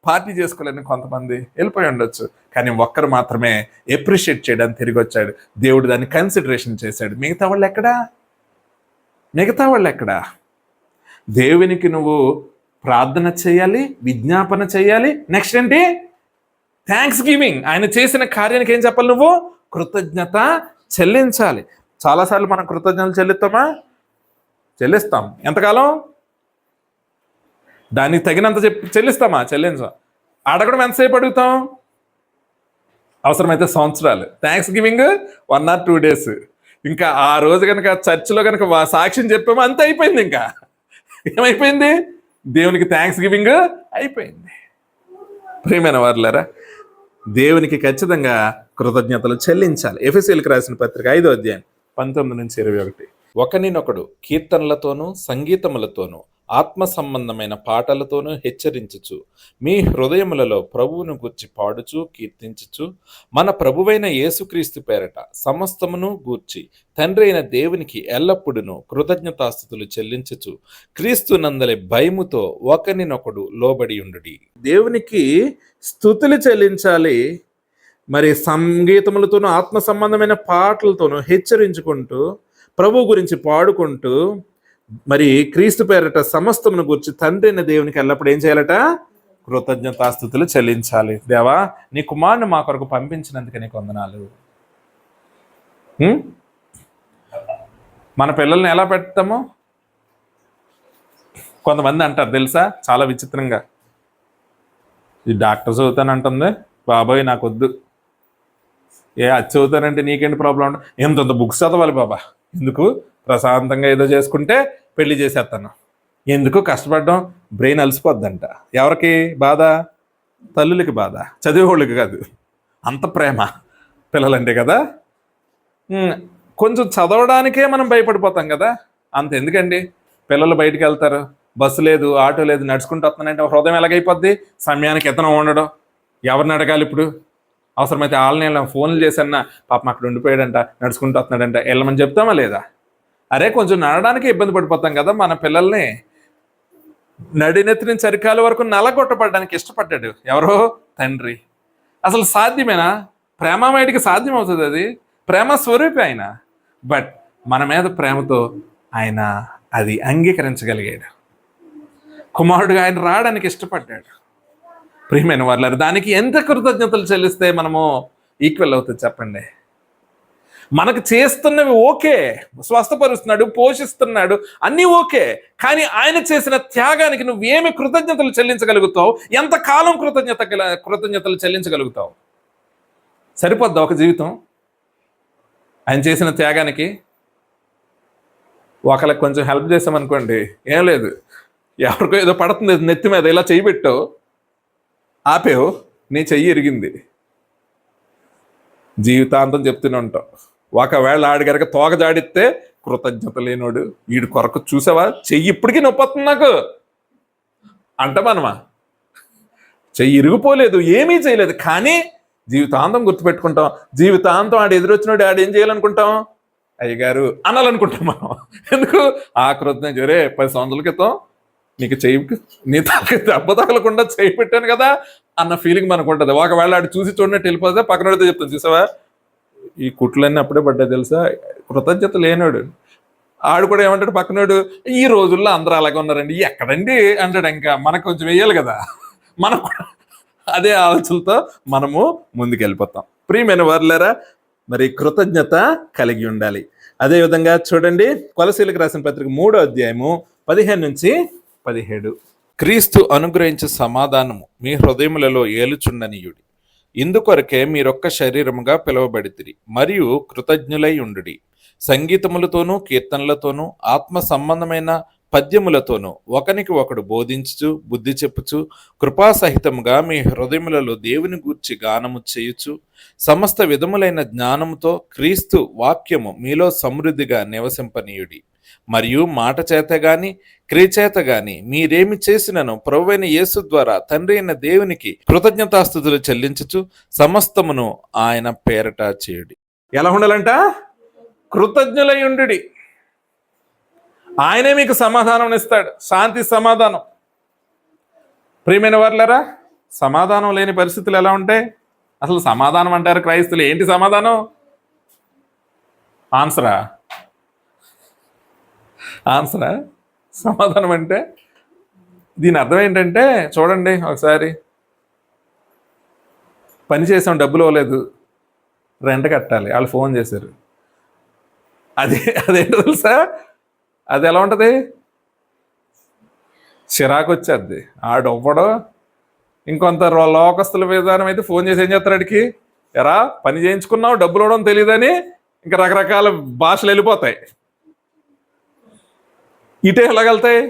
పార్టీ చేసుకోవాలని కొంతమంది వెళ్ళిపోయి ఉండొచ్చు. కానీ ఒక్కరు మాత్రమే ఎప్రిషియేట్ చేయడానికి తిరిగి వచ్చాడు. దేవుడు దాన్ని కన్సిడరేషన్ చేశాడు. మిగతా వాళ్ళు ఎక్కడా? దేవునికి నువ్వు ప్రార్థన చేయాలి, విజ్ఞాపన చేయాలి. నెక్స్ట్ ఏంటి? Thanks giving. ఆయన చేసిన కార్యానికి ఏం చెప్పాలి? నువ్వు కృతజ్ఞత చెల్లించాలి. చాలాసార్లు మనం కృతజ్ఞతలు చెల్లిస్తాం. ఎంతకాలం? దానికి తగినంత చెల్లిస్తామా? చెల్లించాం. అడగడం ఎంతసేపు అడుగుతాం? అవసరమైతే సంవత్సరాలు. Thanks giving 1 or 2 days. ఇంకా ఆ రోజు కనుక చర్చిలో కనుక సాక్ష్యం చెప్పామో అంతే అయిపోయింది. ఇంకా ఏమైపోయింది? దేవునికి థ్యాంక్స్ గివింగ్ అయిపోయింది. ప్రియమైన వారులారా, దేవునికి ఖచ్చితంగా కృతజ్ఞతలు చెల్లించాలి. ఎఫెసీయులకు రాసిన పత్రిక 5వ అధ్యాయం 19-21. ఒకనినొకడు కీర్తనలతోనూ సంగీతములతోనూ ఆత్మ సంబంధమైన పాటలతోనూ హెచ్చరించుచు మీ హృదయములలో ప్రభువును గూర్చి పాడుచు కీర్తించుచు మన ప్రభువైన యేసుక్రీస్తు పేరట సమస్తమును గూర్చి తండ్రి అయిన దేవునికి ఎల్లప్పుడూ కృతజ్ఞతాస్తుతులు చెల్లించుచు క్రీస్తు నందలి భయముతో ఒకనినొకడు లోబడి ఉండుడి. దేవునికి స్తుతులు చెల్లించాలి. మరి సంగీతములతోనూ ఆత్మ సంబంధమైన పాటలతోనూ హెచ్చరించుకుంటూ ప్రభు గురించి పాడుకుంటూ మరి క్రీస్తు పేరట సమస్తమును గురించి తండ్రి అయిన దేవునికి ఎల్లప్పుడు ఏం చేయాలట? కృతజ్ఞతాస్తుతులు చెల్లించాలి. దేవా, నీ కుమారుని మా కొరకు పంపించినందుకు నీకు వందనాలు. మన పిల్లల్ని ఎలా పెడతాము? కొంతమంది అంటారు తెలుసా, చాలా విచిత్రంగా, ఈ డాక్టర్ చదువుతానంటుంది, బాబాయ్ నాకు వద్దు. అది చదువుతానంటే నీకేంటి ప్రాబ్లం? ఎంతంత బుక్స్ చదవాలి బాబా, ఎందుకు? ప్రశాంతంగా ఏదో చేసుకుంటే పెళ్లి చేసేస్తాను, ఎందుకు కష్టపడడం? బ్రెయిన్ అలసిపోద్దంట. ఎవరికి బాధ? తల్లులకి బాధ, చదివేవాళ్ళకి కాదు. అంత ప్రేమ పిల్లలంటే కదా. కొంచెం చదవడానికే మనం భయపడిపోతాం కదా. అంత ఎందుకండి? పిల్లలు బయటికి వెళ్తారు, బస్సు లేదు, ఆటో లేదు, నడుచుకుంటూ వస్తున్నానంటే హృదయం ఎలాగైపోద్ది? సమయానికి ఎత్తనం ఉండడం. ఎవరిని అడగాలి ఇప్పుడు? అవసరమైతే వాళ్ళని ఫోన్లు చేసన్నా, పాపం అక్కడ ఉండిపోయాడంట, నడుచుకుంటూ వస్తున్నాడంట, వెళ్ళమని చెప్తామా లేదా? అరే, కొంచెం నడడానికి ఇబ్బంది పడిపోతాం కదా. మన పిల్లల్ని నడినెత్తి నుంచి అరికాల వరకు నలగొట్టబడడానికి ఇష్టపడ్డాడు ఎవరో? తండ్రి. అసలు సాధ్యమేనా? ప్రేమమయుడికి సాధ్యం అవుతుంది అది? ప్రేమ స్వరూపి ఆయన. బట్ మన మీద ప్రేమతో ఆయన అది అంగీకరించగలిగాడు. కుమారుడుగా ఆయన రావడానికి ఇష్టపడ్డాడు. ప్రియమైన వారులారా, దానికి ఎంత కృతజ్ఞతలు చెల్లిస్తే మనము ఈక్వల్ అవుతుంది చెప్పండి? మనకు చేస్తున్నవి ఓకే, స్వస్థపరుస్తున్నాడు, పోషిస్తున్నాడు, అన్నీ ఓకే. కానీ ఆయన చేసిన త్యాగానికి నువ్వేమి కృతజ్ఞతలు చెల్లించగలుగుతావు? ఎంతకాలం కృతజ్ఞతలు చెల్లించగలుగుతావు? సరిపోద్దా ఒక జీవితం ఆయన చేసిన త్యాగానికి? ఒకళ్ళకి కొంచెం హెల్ప్ చేసామనుకోండి, ఏం లేదు, ఎవరికో ఏదో పడుతుంది నెత్తి మీద, ఇలా చెయ్యి పెట్టావు, ఆపేవు, నీ చెయ్యి ఇరిగింది, జీవితాంతం చెప్తూనే ఉంటావు. ఒకవేళ ఆడి గనక తోక జాడిస్తే కృతజ్ఞత లేనోడు, వీడి కొరకు చూసావా చెయ్యి ఇప్పటికీ నొప్పి వస్తుంది నాకు అంటామనమా? చెయ్యి ఇరిగిపోలేదు, ఏమీ చేయలేదు, కానీ జీవితాంతం గుర్తుపెట్టుకుంటాం. జీవితాంతం ఆడు ఎదురొచ్చినోడు ఆడు ఏం చేయాలనుకుంటాం? అయ్యగారు అనాలనుకుంటాం మనం. ఎందుకు? ఆ కృతజ్ఞత, రే 10 సంవత్సరాల క్రితం నీకు నీ తలకి దెబ్బ తగలకుండా చేయి పెట్టాను కదా అన్న ఫీలింగ్ మనకు ఉంటుంది. ఒకవేళ ఆడు చూసి చూడనట్టు వెళ్ళిపోతే పక్కనోడితో చెప్తాను, చూసావా ఈ కుట్లన్నీ అప్పుడే పడ్డాయి తెలుసా, కృతజ్ఞత లేనోడు. ఆడు కూడా ఏమంటాడు పక్కనోడు, ఈ రోజుల్లో అందరూ అలాగే ఉన్నారండి, ఎక్కడండి అంటాడు. ఇంకా మనకు కొంచెం వేయాలి కదా, మనం కూడా అదే ఆలోచనలతో మనము ముందుకు వెళ్ళిపోతాం. ప్రియమైన వారులారా, మరి కృతజ్ఞత కలిగి ఉండాలి. అదేవిధంగా చూడండి, కొలసీలకు రాసిన పత్రిక 3వ అధ్యాయము 15 నుంచి 17. క్రీస్తు అనుగ్రహించే సమాధానము మీ హృదయములలో ఏలుచుండనీయుడి. ఇందుకొరకే మీరొక్క శరీరముగా పిలువబడితిరి, మరియు కృతజ్ఞులై ఉండుడి. సంగీతములతోనూ కీర్తనలతోనూ ఆత్మ సంబంధమైన పద్యములతోనూ ఒకనికి ఒకడు బోధించుచు బుద్ధి చెప్పుచు కృపాసహితముగా మీ హృదయములలో దేవుని గూర్చి గానము చేయుచు సమస్త విధములైన జ్ఞానముతో క్రీస్తు వాక్యము మీలో సమృద్ధిగా నివసింపనీయుడి. మరియు మాట చేత గాని క్రియచేత గాని మీరేమి చేసినను ప్రభువైన యేసు ద్వారా తండ్రి అయిన దేవునికి కృతజ్ఞతాస్తుతులు చెల్లించుచు సమస్తమును ఆయన పేరట చేయుడి. ఎలా ఉండాలంట? కృతజ్ఞులై ఉండుడి. ఆయనే మీకు సమాధానం ఇస్తాడు, శాంతి సమాధానం. ప్రియమైన వారులారా, సమాధానం లేని పరిస్థితులు ఎలా ఉంటాయి? అసలు సమాధానం అంటారు క్రైస్తులు, ఏంటి సమాధానం? ఆన్సరా? సమాధానం అంటే దీని అర్థం ఏంటంటే, చూడండి ఒకసారి, పని చేసాం, డబ్బులు ఇవ్వలేదు, రెంట్ కట్టాలి, వాళ్ళు ఫోన్ చేశారు, అదేంటో తెలుసా? అది ఎలా ఉంటుంది? చిరాకు వచ్చేది. ఆడొవ్వడో ఇంకొంత లోకస్తుల విధానం అయితే ఫోన్ చేసి ఏం చేస్తారు, అడికి ఎరా పని చేయించుకున్నావు, డబ్బులు ఇవ్వడం తెలియదని ఇంకా రకరకాల భాషలు వెళ్ళిపోతాయి. ఇటే ఎలాగెళ్తాయి?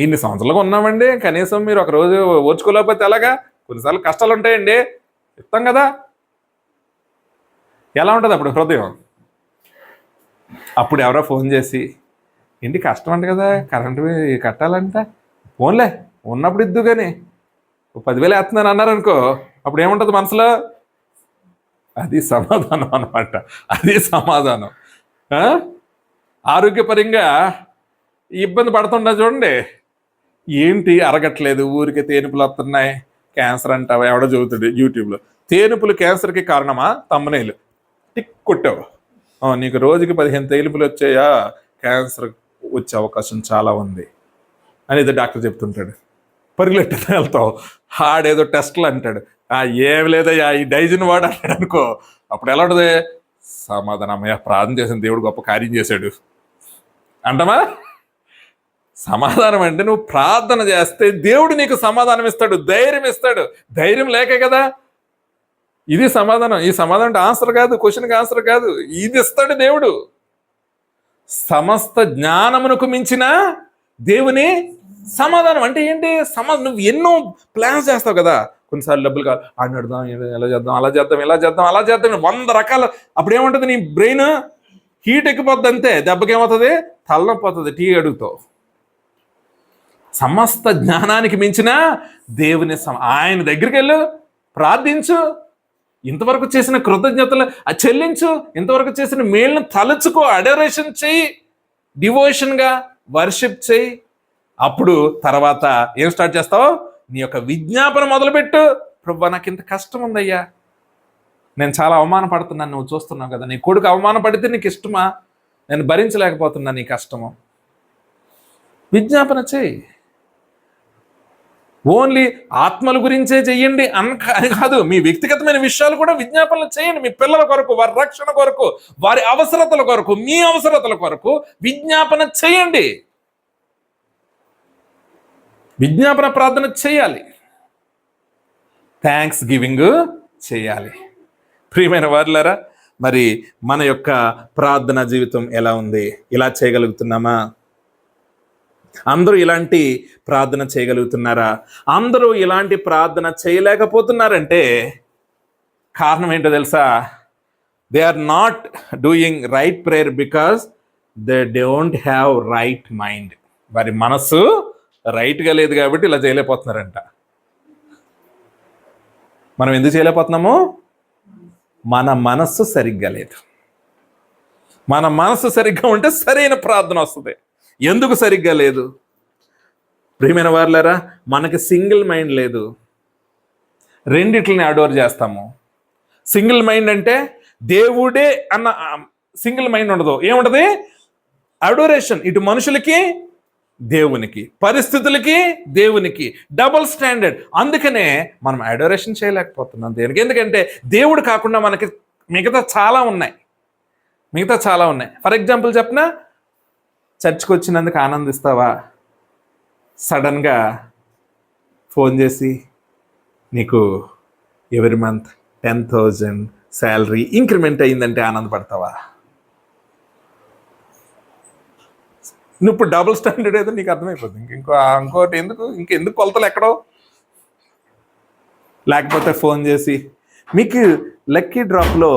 ఇన్ని సంవత్సరాలుగా ఉన్నామండి, కనీసం మీరు ఒకరోజు ఓర్చుకోలేకపోతే ఎలాగా? కొన్నిసార్లు కష్టాలు ఉంటాయండి, చెప్తాం కదా. ఎలా ఉంటుంది అప్పుడు హృదయం? అప్పుడు ఎవరో ఫోన్ చేసి, ఏంటి కష్టం అంట కదా, కరెంటు కట్టాలంట, ఫోన్లే ఉన్నప్పుడు ఇద్దు కానీ 10,000 వేస్తున్నాను అన్నారనుకో, అప్పుడు ఏముంటుంది మనసులో? అది సమాధానం అనమాట, అది సమాధానం. ఆరోగ్యపరంగా ఇబ్బంది పడుతుండ చూడండి, ఏంటి అరగట్లేదు, ఊరికి తేనుపులు వస్తున్నాయి, క్యాన్సర్ అంటావా, ఎవడో చదువుతాడు యూట్యూబ్లో, తేనుపులు క్యాన్సర్కి కారణమా, తమ్మునేలు టిక్ కొట్టావు, నీకు రోజుకి 15 తేనుపులు వచ్చాయా, క్యాన్సర్ వచ్చే అవకాశం చాలా ఉంది అనేది డాక్టర్ చెప్తుంటాడు. పరిగెట్టి వెళ్తావు, ఆడేదో టెస్ట్లు అంటాడు, ఏమి లేదయ్యా ఈ డైజిన్ వాడు అంటాడు అనుకో, అప్పుడు ఎలా ఉంటుంది? సమాధానం, అమ్మయ్య ప్రార్థన చేసిన దేవుడు గొప్ప కార్యం చేశాడు అంటమా? సమాధానం అంటే నువ్వు ప్రార్థన చేస్తే దేవుడు నీకు సమాధానం ఇస్తాడు, ధైర్యం ఇస్తాడు. ధైర్యం లేకే కదా ఇది సమాధానం. ఈ సమాధానం అంటే ఆన్సర్ కాదు, క్వశ్చన్కి ఆన్సర్ కాదు, ఇది ఇస్తాడు దేవుడు. సమస్త జ్ఞానమునకు మించిన దేవుని సమాధానం అంటే ఏంటి? నువ్వు ఎన్నో ప్లాన్స్ చేస్తావు కదా, కొన్నిసార్లు డబ్బులు కాదు, ఆడినడుదాం, ఎలా చేద్దాం, అలా చేద్దాం, ఇలా చేద్దాం, అలా చేద్దాం, 100 రకాల. అప్పుడు ఏముంటుంది? నీ బ్రెయిన్ హీట్ ఎక్కిపోద్ది, అంతే. దెబ్బకేమవుతుంది? తలనొప్పి, టీ అడుగుతావు. సమస్త జ్ఞానానికి మించిన దేవుని ఆయన దగ్గరికి వెళ్ళు, ప్రార్థించు, ఇంతవరకు చేసిన కృతజ్ఞతలు చెల్లించు, ఇంతవరకు చేసిన మేలును తలుచుకో, అడోరేషన్ చెయ్యి, డివోషన్గా వర్షిప్ చెయ్యి. అప్పుడు తర్వాత ఏం స్టార్ట్ చేస్తావు? నీ యొక్క విజ్ఞాపన మొదలుపెట్టు. ప్రభువా, నాకు ఇంత కష్టం ఉందయ్యా, నేను చాలా అవమానపడుతున్నాను, నువ్వు చూస్తున్నావు కదా, నీ కొడుకు అవమానపడితే నీకు ఇష్టమా? నేను భరించలేకపోతున్నా నీ కష్టము. విజ్ఞాపన చేయి. ఓన్లీ ఆత్మల గురించే చెయ్యండి అని కాదు, మీ వ్యక్తిగతమైన విషయాలు కూడా విజ్ఞాపనలు చేయండి. మీ పిల్లల కొరకు, వారి రక్షణ కొరకు, వారి అవసరతల కొరకు, మీ అవసరతల కొరకు విజ్ఞాపన చేయండి. విజ్ఞాపన ప్రార్థన చేయాలి, థ్యాంక్స్ గివింగ్ చేయాలి. ప్రియమైన వారులారా, మరి మన యొక్క ప్రార్థన జీవితం ఎలా ఉంది? ఇలా చేయగలుగుతున్నామా? అందరూ ఇలాంటి ప్రార్థన చేయగలుగుతున్నారా? అందరూ ఇలాంటి ప్రార్థన చేయలేకపోతున్నారంటే కారణం ఏంటో తెలుసా? They are not doing right prayer because they don't have right mind. వారి మనస్సు రైట్గా లేదు కాబట్టి ఇలా చేయలేకపోతున్నారంట. మనం ఎందుకు చేయలేకపోతున్నాము? మన మనస్సు సరిగ్గా లేదు. మన మనస్సు సరిగ్గా ఉంటే సరైన ప్రార్థన వస్తుంది. ఎందుకు సరిగ్గా లేదు? ప్రియమైన వారులారా, మనకి సింగిల్ మైండ్ లేదు, రెండిట్లని అడోర్ చేస్తాము. సింగిల్ మైండ్ అంటే దేవుడే అన్న సింగిల్ మైండ్ ఉండదు. ఏముంటది? అడోరేషన్. ఇటు మనుషులకి, దేవునికి, పరిస్థితులకి, దేవునికి డబుల్ స్టాండర్డ్. అందుకనే మనం అడోరేషన్ చేయలేకపోతున్నాం దేనికి. ఎందుకంటే దేవుడు కాకుండా మనకి మిగతా చాలా ఉన్నాయి. ఫర్ ఎగ్జాంపుల్ చెప్పనా, చర్చ్కి వచ్చినందుకు ఆనందిస్తావా? సడన్గా ఫోన్ చేసి నీకు ఎవ్రీ మంత్ 10,000 శాలరీ ఇంక్రిమెంట్ అయ్యిందంటే ఆనందపడతావా? నువ్వు ఇప్పుడు డబుల్ స్టాండర్డ్ ఏదో నీకు అర్థమైపోతుంది. ఇంకోటి ఇంకెందుకు కొలతలు ఎక్కడో. లేకపోతే ఫోన్ చేసి మీకు లక్కీ డ్రాప్లో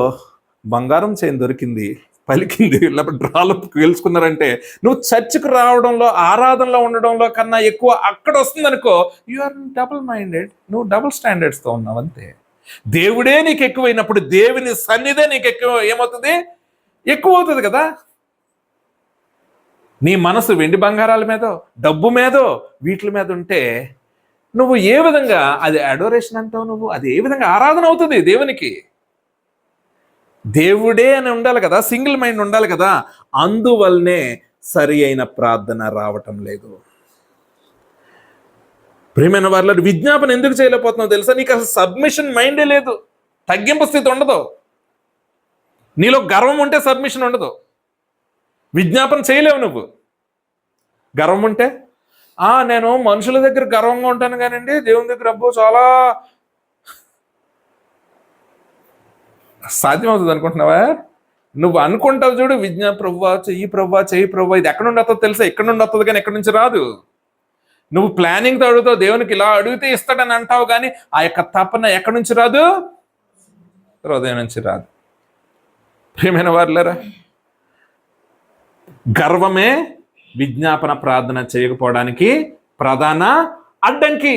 బంగారం చైన్ దొరికింది, పలికింది, లేకపోతే డ్రాలో గెలుచుకున్నారంటే నువ్వు చర్చికి రావడంలో, ఆరాధనలో ఉండడంలో కన్నా ఎక్కువ అక్కడ వస్తుంది అనుకో. You are double minded. నువ్వు డబుల్ స్టాండర్డ్స్తో ఉన్నావు అంతే. దేవుడే నీకు ఎక్కువైనప్పుడు దేవుని సన్నిధే నీకు ఏమవుతుంది? ఎక్కువ అవుతుంది కదా. నీ మనసు వెండి బంగారాల మీదో, డబ్బు మీదో, వీటి మీద ఉంటే నువ్వు ఏ విధంగా అది అడోరేషన్ అంటావు? నువ్వు అది ఏ విధంగా ఆరాధన అవుతుంది దేవునికి? దేవుడే అని ఉండాలి కదా, సింగిల్ మైండ్ ఉండాలి కదా. అందువల్లనే సరి అయిన ప్రార్థన రావటం లేదు. ప్రియమైన వారిలో విజ్ఞాపన ఎందుకు చేయలేకపోతున్నావు తెలుసా? నీకు అసలు సబ్మిషన్ మైండే లేదు, తగ్గింపు స్థితి ఉండదు. నీలో గర్వం ఉంటే సబ్మిషన్ ఉండదు, విజ్ఞాపన చేయలేవు. నువ్వు గర్వం ఉంటే నేను మనుషుల దగ్గర గర్వంగా ఉంటాను కానండి దేవుని దగ్గర అబ్బో చాలా సాధ్యమవుతుంది అనుకుంటున్నావా? నువ్వు అనుకుంటావు చూడు, ప్రభువా చెయ్యి ప్రభువా, ఇది ఎక్కడ నుండి వస్తుంది తెలుసా? ఎక్కడ నుండి వస్తుంది కానీ ఎక్కడి నుంచి రాదు. నువ్వు ప్లానింగ్తో అడుగుతావు, దేవునికి ఇలా అడిగితే ఇస్తాడని అంటావు, కానీ ఆ యొక్క తపన ఎక్కడి నుంచి రాదు? హృదయం నుంచి రాదు. ప్రియమైన వారులారా, గర్వమే విజ్ఞాపన ప్రార్థన చేయకపోవడానికి ప్రధాన అడ్డంకి.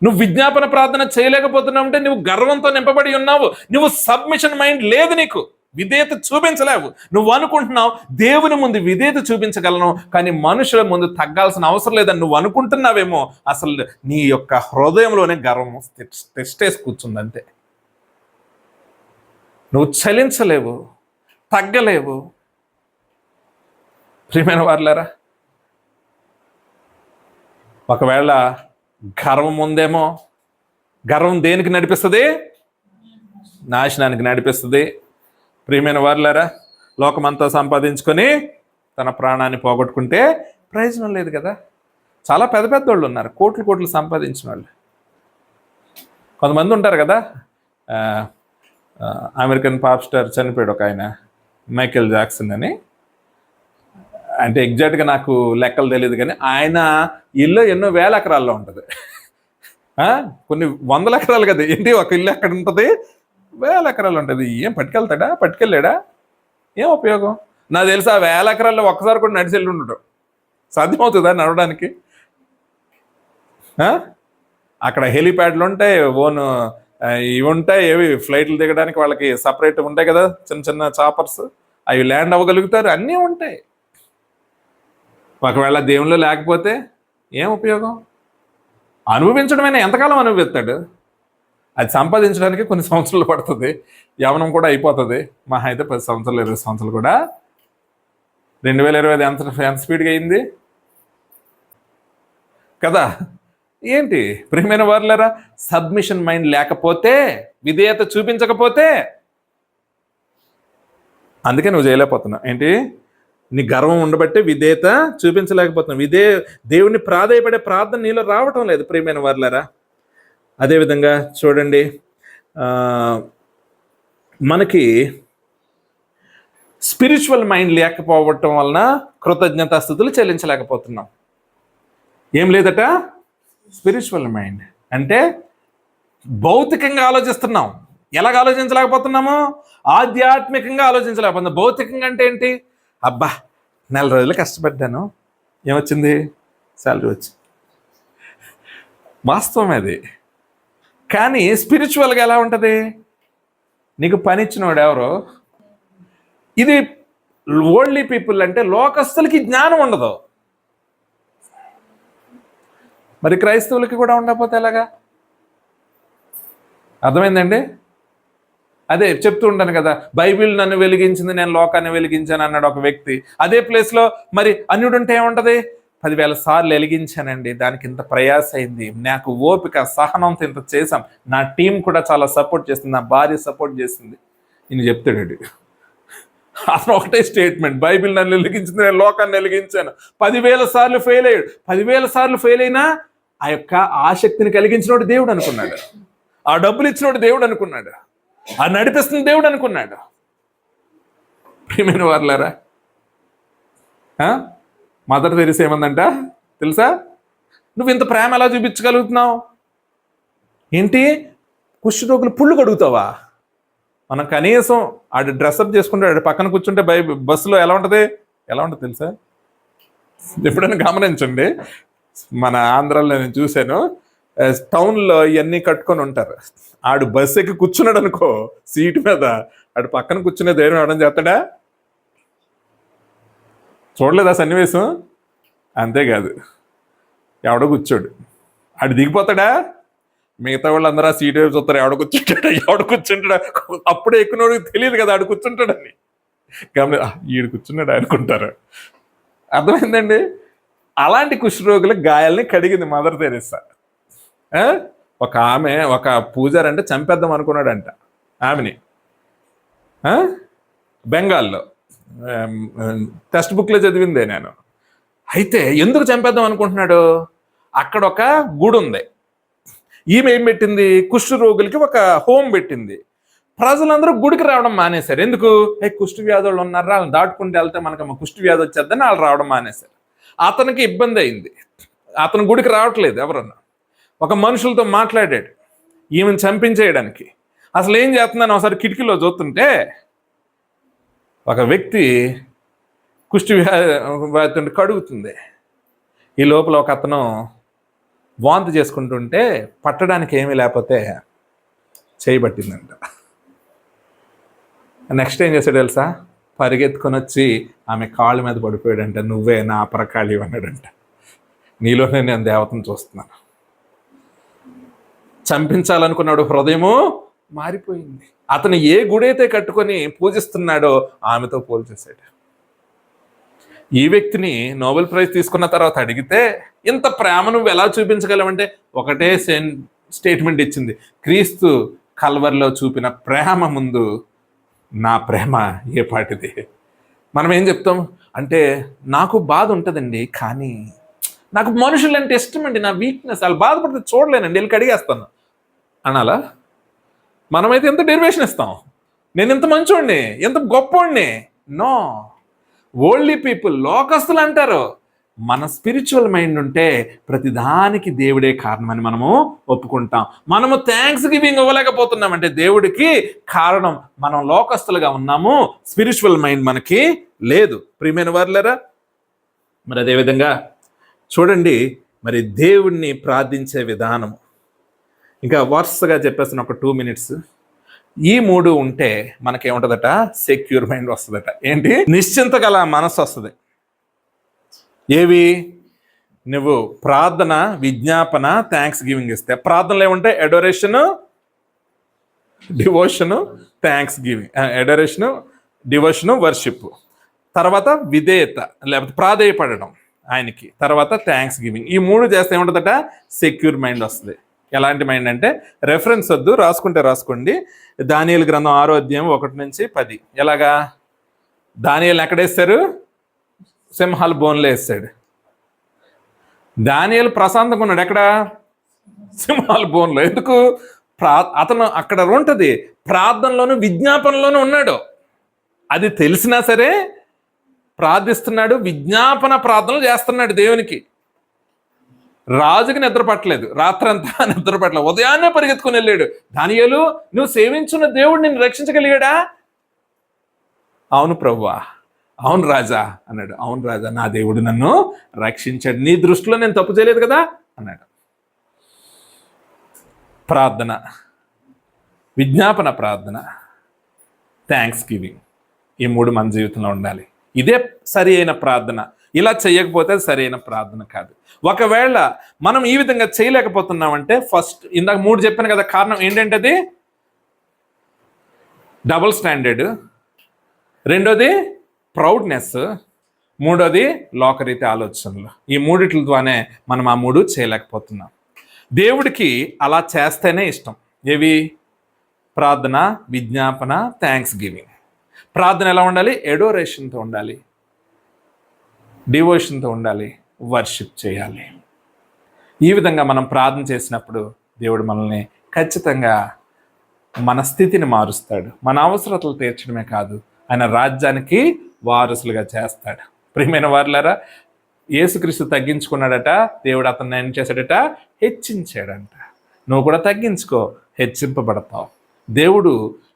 నువ్వు విజ్ఞాపన ప్రార్థన చేయలేకపోతున్నావు అంటే నువ్వు గర్వంతో నింపబడి ఉన్నావు. నువ్వు సబ్మిషన్ మైండ్ లేదు, నీకు విధేయత చూపించలేవు. నువ్వు అనుకుంటున్నావు దేవుని ముందు విధేయత చూపించగలను, కానీ మనుషుల ముందు తగ్గాల్సిన అవసరం లేదని నువ్వు అనుకుంటున్నావేమో. అసలు నీ యొక్క హృదయంలోనే గర్వం తెస్టేసి కూర్చుంది అంతే. నువ్వు చలించలేవు, తగ్గలేవు. ప్రియమైన వారులారా, ఒకవేళ గర్వం ఉందేమో, గర్వం దేనికి నడిపిస్తుంది? నాశనానికి నడిపిస్తుంది. ప్రియమైన వారులారా, లోకమంతా సంపాదించుకొని తన ప్రాణాన్ని పోగొట్టుకుంటే ప్రయోజనం లేదు కదా. చాలా పెద్ద పెద్ద వాళ్ళు ఉన్నారు, కోట్లు సంపాదించిన వాళ్ళు. కొంతమంది ఉంటారు కదా, అమెరికన్ పాప్ స్టార్ చనిపోయాడు ఒక ఆయన, మైకేల్ జాక్సన్ అని. అంటే ఎగ్జాక్ట్గా నాకు లెక్కలు తెలియదు, కానీ ఆయన ఇల్లు ఎన్నో వేల ఎకరాల్లో ఉంటుంది. కొన్ని వందల ఎకరాలు కదా, ఏంటి ఒక ఇల్లు ఎక్కడ ఉంటుంది? వేల ఎకరాలు ఉంటుంది. ఏం పట్టుకెళ్ళాడా? ఏం ఉపయోగం? నాకు తెలుసు ఆ వేల ఎకరాల్లో ఒక్కసారి కూడా నడిచి వెళ్ళి ఉండటం సాధ్యమవుతుందా నడవడానికి? అక్కడ హెలిప్యాడ్లు ఉంటాయి, ఓన్ ఇవి ఉంటాయి, ఏవి ఫ్లైట్లు దిగడానికి వాళ్ళకి సపరేట్ ఉంటాయి కదా, చిన్న చాపర్స్, అవి ల్యాండ్ అవ్వగలుగుతారు, అన్నీ ఉంటాయి. ఒకవేళ దేవుళ్ళు లేకపోతే ఏం ఉపయోగం? అనుభవించడమైనా ఎంతకాలం అనుభవిస్తాడు? అది సంపాదించడానికి కొన్ని సంవత్సరాలు పడుతుంది, యవనం కూడా అయిపోతుంది. మహా అయితే 10 సంవత్సరాలు 20 సంవత్సరాలు కూడా. 2025 ఎంత స్పీడ్గా అయింది కదా. ఏంటి ప్రియమైన వారులారా, సబ్మిషన్ మైండ్ లేకపోతే, విధేయత చూపించకపోతే, అందుకే నువ్వు చేయలేకపోతున్నావు. ఏంటి, నీ గర్వం ఉండబట్టే విధేయత చూపించలేకపోతున్నావు. దేవుని ప్రాధేయపడే ప్రార్థన నీలో రావటం లేదు ప్రియమైన వారులారా. అదేవిధంగా చూడండి, మనకి స్పిరిచువల్ మైండ్ లేకపోవటం వలన కృతజ్ఞతాస్థుతులు చెల్లించలేకపోతున్నాం. ఏం లేదట, స్పిరిచువల్ మైండ్ అంటే భౌతికంగా ఆలోచిస్తున్నాం. ఎలాగ ఆలోచించలేకపోతున్నాము? ఆధ్యాత్మికంగా ఆలోచించలేకపోతున్నాం. భౌతికంగా అంటే ఏంటి? అబ్బా, 4 రోజులు కష్టపడ్డాను, ఏమొచ్చింది? శాలరీ వచ్చింది. వాస్తవం అది. కానీ స్పిరిచువల్గా ఎలా ఉంటుంది? నీకు పని ఇచ్చినవాడు ఎవరో. ఇది వరల్డ్లీ పీపుల్ అంటే లోకస్తులకి జ్ఞానం ఉండదు. మరి క్రైస్తవులకి కూడా ఉండకపోతే ఎలాగా? అర్థమైందండి? అదే చెప్తూ ఉంటాను కదా, బైబిల్ నన్ను వెలిగించింది, నేను లోకాన్ని వెలిగించాను అన్నాడు ఒక వ్యక్తి. అదే ప్లేస్లో మరి అన్యుడు ఉంటే ఏముంటది? 10,000 సార్లు వెలిగించానండి, దానికి ఇంత ప్రయాస అయింది, నాకు ఓపిక సహనంతో ఇంత చేశాం, నా టీం కూడా చాలా సపోర్ట్ చేస్తుంది, నా భార్య సపోర్ట్ చేసింది. ఈయన చెప్తాడు, అతను ఒకటే స్టేట్మెంట్, బైబిల్ నన్ను వెలిగించింది, నేను లోకాన్ని వెలిగించాను. 10,000 సార్లు ఫెయిల్ అయ్యాడు. 10,000 సార్లు ఫెయిల్ అయినా ఆ యొక్క ఆసక్తిని కలిగించినోడు దేవుడు అనుకున్నాడు, ఆ డబ్బులు ఇచ్చినోడు దేవుడు అనుకున్నాడు, ఆ నడిపిస్తున్న దేవుడు అనుకున్నాడు. ప్రియమైన వారులారా, మదర్ తెరిసా ఏమందంట తెలుసా? నువ్వు ఇంత ప్రేమ ఎలా చూపించగలుగుతున్నావు? ఏంటి, కుష్ఠరోగులు పుళ్ళు కడుగుతావా? మనం కనీసం ఆడు డ్రెస్అప్ చేసుకుంటే ఆడు పక్కన కూర్చుంటే బస్సులో ఎలా ఉంటుంది తెలుసా? ఎప్పుడైనా గమనించండి, మన ఆంధ్రాలో నేను చూశాను, టౌన్లో ఇవన్నీ కట్టుకొని ఉంటారు. ఆడు బస్సు ఎక్కి కూర్చున్నాడు అనుకో సీటు మీద, ఆడు పక్కన కూర్చునే ధైర్యం అవడం చేస్తాడా? చూడలేదా సన్నివేశం? అంతేకాదు, ఎవడో కూర్చోడు, ఆడు దిగిపోతాడా? మిగతా వాళ్ళు అందరూ ఆ సీటు వైపు చూస్తారు, ఎవడు కూర్చుంటాడా? అప్పుడే ఎక్కునోడికి తెలియదు కదా ఆడు కూర్చుంటాడని. కాబట్టి ఈడు కూర్చున్నాడు అనుకుంటారు. అర్థమైందండి? అలాంటి కుష్ఠరోగుల గాయాలని కడిగింది మదర్ తెరిసా. ఒక పూజారి అంటే చంపేద్దాం అనుకున్నాడంట ఆమెని, బెంగాల్లో. టెక్స్ట్ బుక్లో చదివిందే నేను. అయితే ఎందుకు చంపేద్దాం అనుకుంటున్నాడు? అక్కడ ఒక గుడి ఉంది. ఈమె ఏం పెట్టింది? కుష్ఠరోగులకి ఒక హోమ్ పెట్టింది. ప్రజలందరూ గుడికి రావడం మానేశారు. ఎందుకు? కుష్ఠ వ్యాధులు ఉన్నారు, వాళ్ళని దాటుకుంటూ వెళ్తే మనకు కుష్ఠ వ్యాధి వచ్చేద్దని వాళ్ళు రావడం మానేశారు. అతనికి ఇబ్బంది అయింది, అతను గుడికి రావట్లేదు. ఎవరన్నా ఒక మనుషులతో మాట్లాడాడు ఈమెను చంపించేయడానికి. అసలు ఏం చేస్తుందని ఒకసారి కిటికీలో చూస్తుంటే ఒక వ్యక్తి కుష్ఠ వ్యాధి కడుగుతుంది. ఈ లోపల ఒక అతను వాంతి చేసుకుంటుంటే పట్టడానికి ఏమీ లేకపోతే చేయబట్టిందంట. నెక్స్ట్ ఏం చేశాడు తెలుసా? పరిగెత్తుకొని వచ్చి ఆమె కాళ్ళ మీద పడిపోయాడంట. నువ్వే నా అపరకాళి అన్నాడంట. నీలోనే నేను దేవతను చూస్తున్నాను. చంపించాలనుకున్నాడు, హృదయము మారిపోయింది. అతను ఏ గుడైతే కట్టుకొని పూజిస్తున్నాడో ఆమెతో పోల్చేశాడు. ఈ వ్యక్తిని నోబెల్ ప్రైజ్ తీసుకున్న తర్వాత అడిగితే, ఇంత ప్రేమ నువ్వు ఎలా చూపించగలవంటే ఒకటే స్టేట్మెంట్ ఇచ్చింది, క్రీస్తు కల్వరిలో చూపిన ప్రేమ ముందు నా ప్రేమ ఏ పాటిది. మనం ఏం చెప్తాం అంటే, నాకు బాధ ఉంటుందండి, కానీ నాకు మనుషులు అంటే ఇష్టం అండి, నా వీక్నెస్, వాళ్ళు బాధపడితే చూడలేనండి, వెళ్ళి కడిగేస్తాను అనాలా? మనమైతే ఎంత డెరివేషన్ ఇస్తాం, నేను ఎంత మంచోడిని, ఎంత గొప్పోడిని. నో, వరల్డ్లీ పీపుల్, లోకస్తులు అంటారు. మన స్పిరిచువల్ మైండ్ ఉంటే ప్రతిదానికి దేవుడే కారణమని మనము ఒప్పుకుంటాం. మనము థ్యాంక్స్ గివింగ్ ఇవ్వలేకపోతున్నామంటే దేవుడికి కారణం మనం లోకస్తులుగా ఉన్నాము, స్పిరిచువల్ మైండ్ మనకి లేదు. ప్రియమైన వారులారా, మరి అదేవిధంగా చూడండి, మరి దేవుణ్ణి ప్రార్థించే విధానము ఇంకా వరుసగా చెప్పేసిన ఒక 2 minutes. ఈ 3 ఉంటే మనకేముంటుందట? సెక్యూర్ మైండ్ వస్తుందట. ఏంటి? నిశ్చింత గల మనసు వస్తుంది. ఏవి? నువ్వు ప్రార్థన, విజ్ఞాపన, థ్యాంక్స్ గివింగ్ ఇస్తే. ప్రార్థనలు ఏముంటే అడోరేషను, devotion, thanks giving. అడోరేషను, devotion, worship. తర్వాత విధేయత లేకపోతే ప్రాధేయపడడం. ఆయనకి, తర్వాత థ్యాంక్స్ గివింగ్. ఈ 3 చేస్తే ఏముంటుందట? సెక్యూర్ మైండ్ వస్తుంది. ఎలాంటి మైండ్ అంటే, రెఫరెన్స్ వద్దు, రాసుకుంటే రాసుకోండి. దానియేలు గ్రంథం 6వ అధ్యాయం 1 నుంచి 10. ఎలాగా? దానియేలు ఎక్కడేస్తారు? సింహాల బోన్లో వేస్తాడు. దానియేలు ప్రశాంతంగా ఉన్నాడు ఎక్కడ? సింహాల బోన్లో. ఎందుకు? అతను అక్కడ ఉంటుంది, ప్రార్థనలోను విజ్ఞాపనలోనూ ఉన్నాడు. అది తెలిసినా సరే ప్రార్థిస్తున్నాడు, విజ్ఞాపన ప్రార్థనలు చేస్తున్నాడు దేవునికి. రాజుకి నిద్ర పట్టలేదు, రాత్రంతా నిద్ర పట్టలేదు, ఉదయాన్నే పరిగెత్తుకుని వెళ్ళాడు. దానియేలు, నువ్వు సేవించున్న దేవుడు నిన్ను రక్షించగలిగాడా? అవును ప్రభువా, అవును రాజా అన్నాడు. అవును రాజా, నా దేవుడు నన్ను రక్షించాడు, నీ దృష్టిలో నేను తప్పు చేయలేదు కదా అన్నాడు. ప్రార్థన, విజ్ఞాపన ప్రార్థన, థ్యాంక్స్ గివింగ్, ఈ 3 మన జీవితంలో ఉండాలి. ఇదే సరి అయిన ప్రార్థన. ఇలా చేయకపోతే సరి అయిన ప్రార్థన కాదు. ఒకవేళ మనం ఈ విధంగా చేయలేకపోతున్నామంటే, ఫస్ట్ ఇందాక 3 చెప్పాను కదా, కారణం ఏంటంటే అది డబుల్ స్టాండర్డ్, రెండోది ప్రౌడ్నెస్, మూడోది లోకరీతి ఆలోచనలు. ఈ 3 ద్వారానే మనం ఆ 3 చేయలేకపోతున్నాం. దేవుడికి అలా చేస్తేనే ఇష్టం. ఏవి? ప్రార్థన, విజ్ఞాపన, థ్యాంక్స్ గివింగ్. ప్రార్థన ఎలా ఉండాలి? ఎడోరేషన్తో ఉండాలి, డివోషన్తో ఉండాలి, వర్షిప్ చేయాలి. ఈ విధంగా మనం ప్రార్థన చేసినప్పుడు దేవుడు మనల్ని ఖచ్చితంగా మన స్థితిని మారుస్తాడు. మన అవసరతలు తీర్చడమే కాదు, ఆయన రాజ్యానికి వారసులుగా చేస్తాడు. ప్రియమైన వారులారా, యేసుక్రీస్తు తగ్గించుకున్నాడట, దేవుడు అతన్ని ఏం చేశాడట? హెచ్చించాడంట. నువ్వు కూడా తగ్గించుకో, హెచ్చింపబడతావు. దేవుడు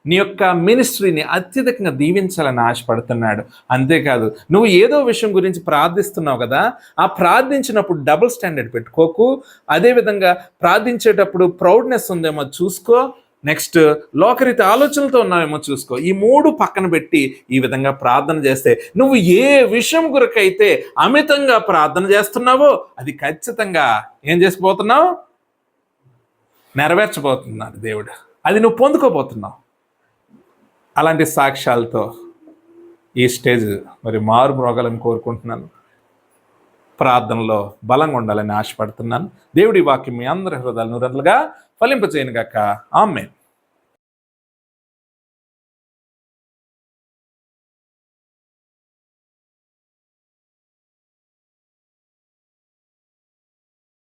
నీ యొక్క మినిస్ట్రీని అత్యధికంగా దీవించాలని ఆశపడుతున్నాడు. అంతేకాదు, నువ్వు ఏదో విషయం గురించి ప్రార్థిస్తున్నావు కదా, ఆ ప్రార్థించినప్పుడు డబుల్ స్టాండర్డ్ పెట్టుకోకు. అదేవిధంగా ప్రార్థించేటప్పుడు ప్రౌడ్నెస్ ఉందేమో చూసుకో, నెక్స్ట్ లోకరీతి ఆలోచనలతో ఉన్నావేమో చూసుకో. ఈ 3 పక్కన పెట్టి ఈ విధంగా ప్రార్థన చేస్తే, నువ్వు ఏ విషయం కొరకైతే అమితంగా ప్రార్థన చేస్తున్నావో అది ఖచ్చితంగా ఏం చేసిపోతున్నావు? నెరవేర్చబోతున్నాడు దేవుడు. అది నువ్వు పొందుకోబోతున్నావు. అలాంటి సాక్ష్యాలతో ఈ స్టేజ్ మరి మారు మ్రోగాలని కోరుకుంటున్నాను. ప్రార్థనలో బలంగా ఉండాలని ఆశపడుతున్నాను. దేవుడి వాక్యం మీ అందరి హృదయాలను నూరంతలుగా ఫలింపచేయను గాక. ఆమేన్.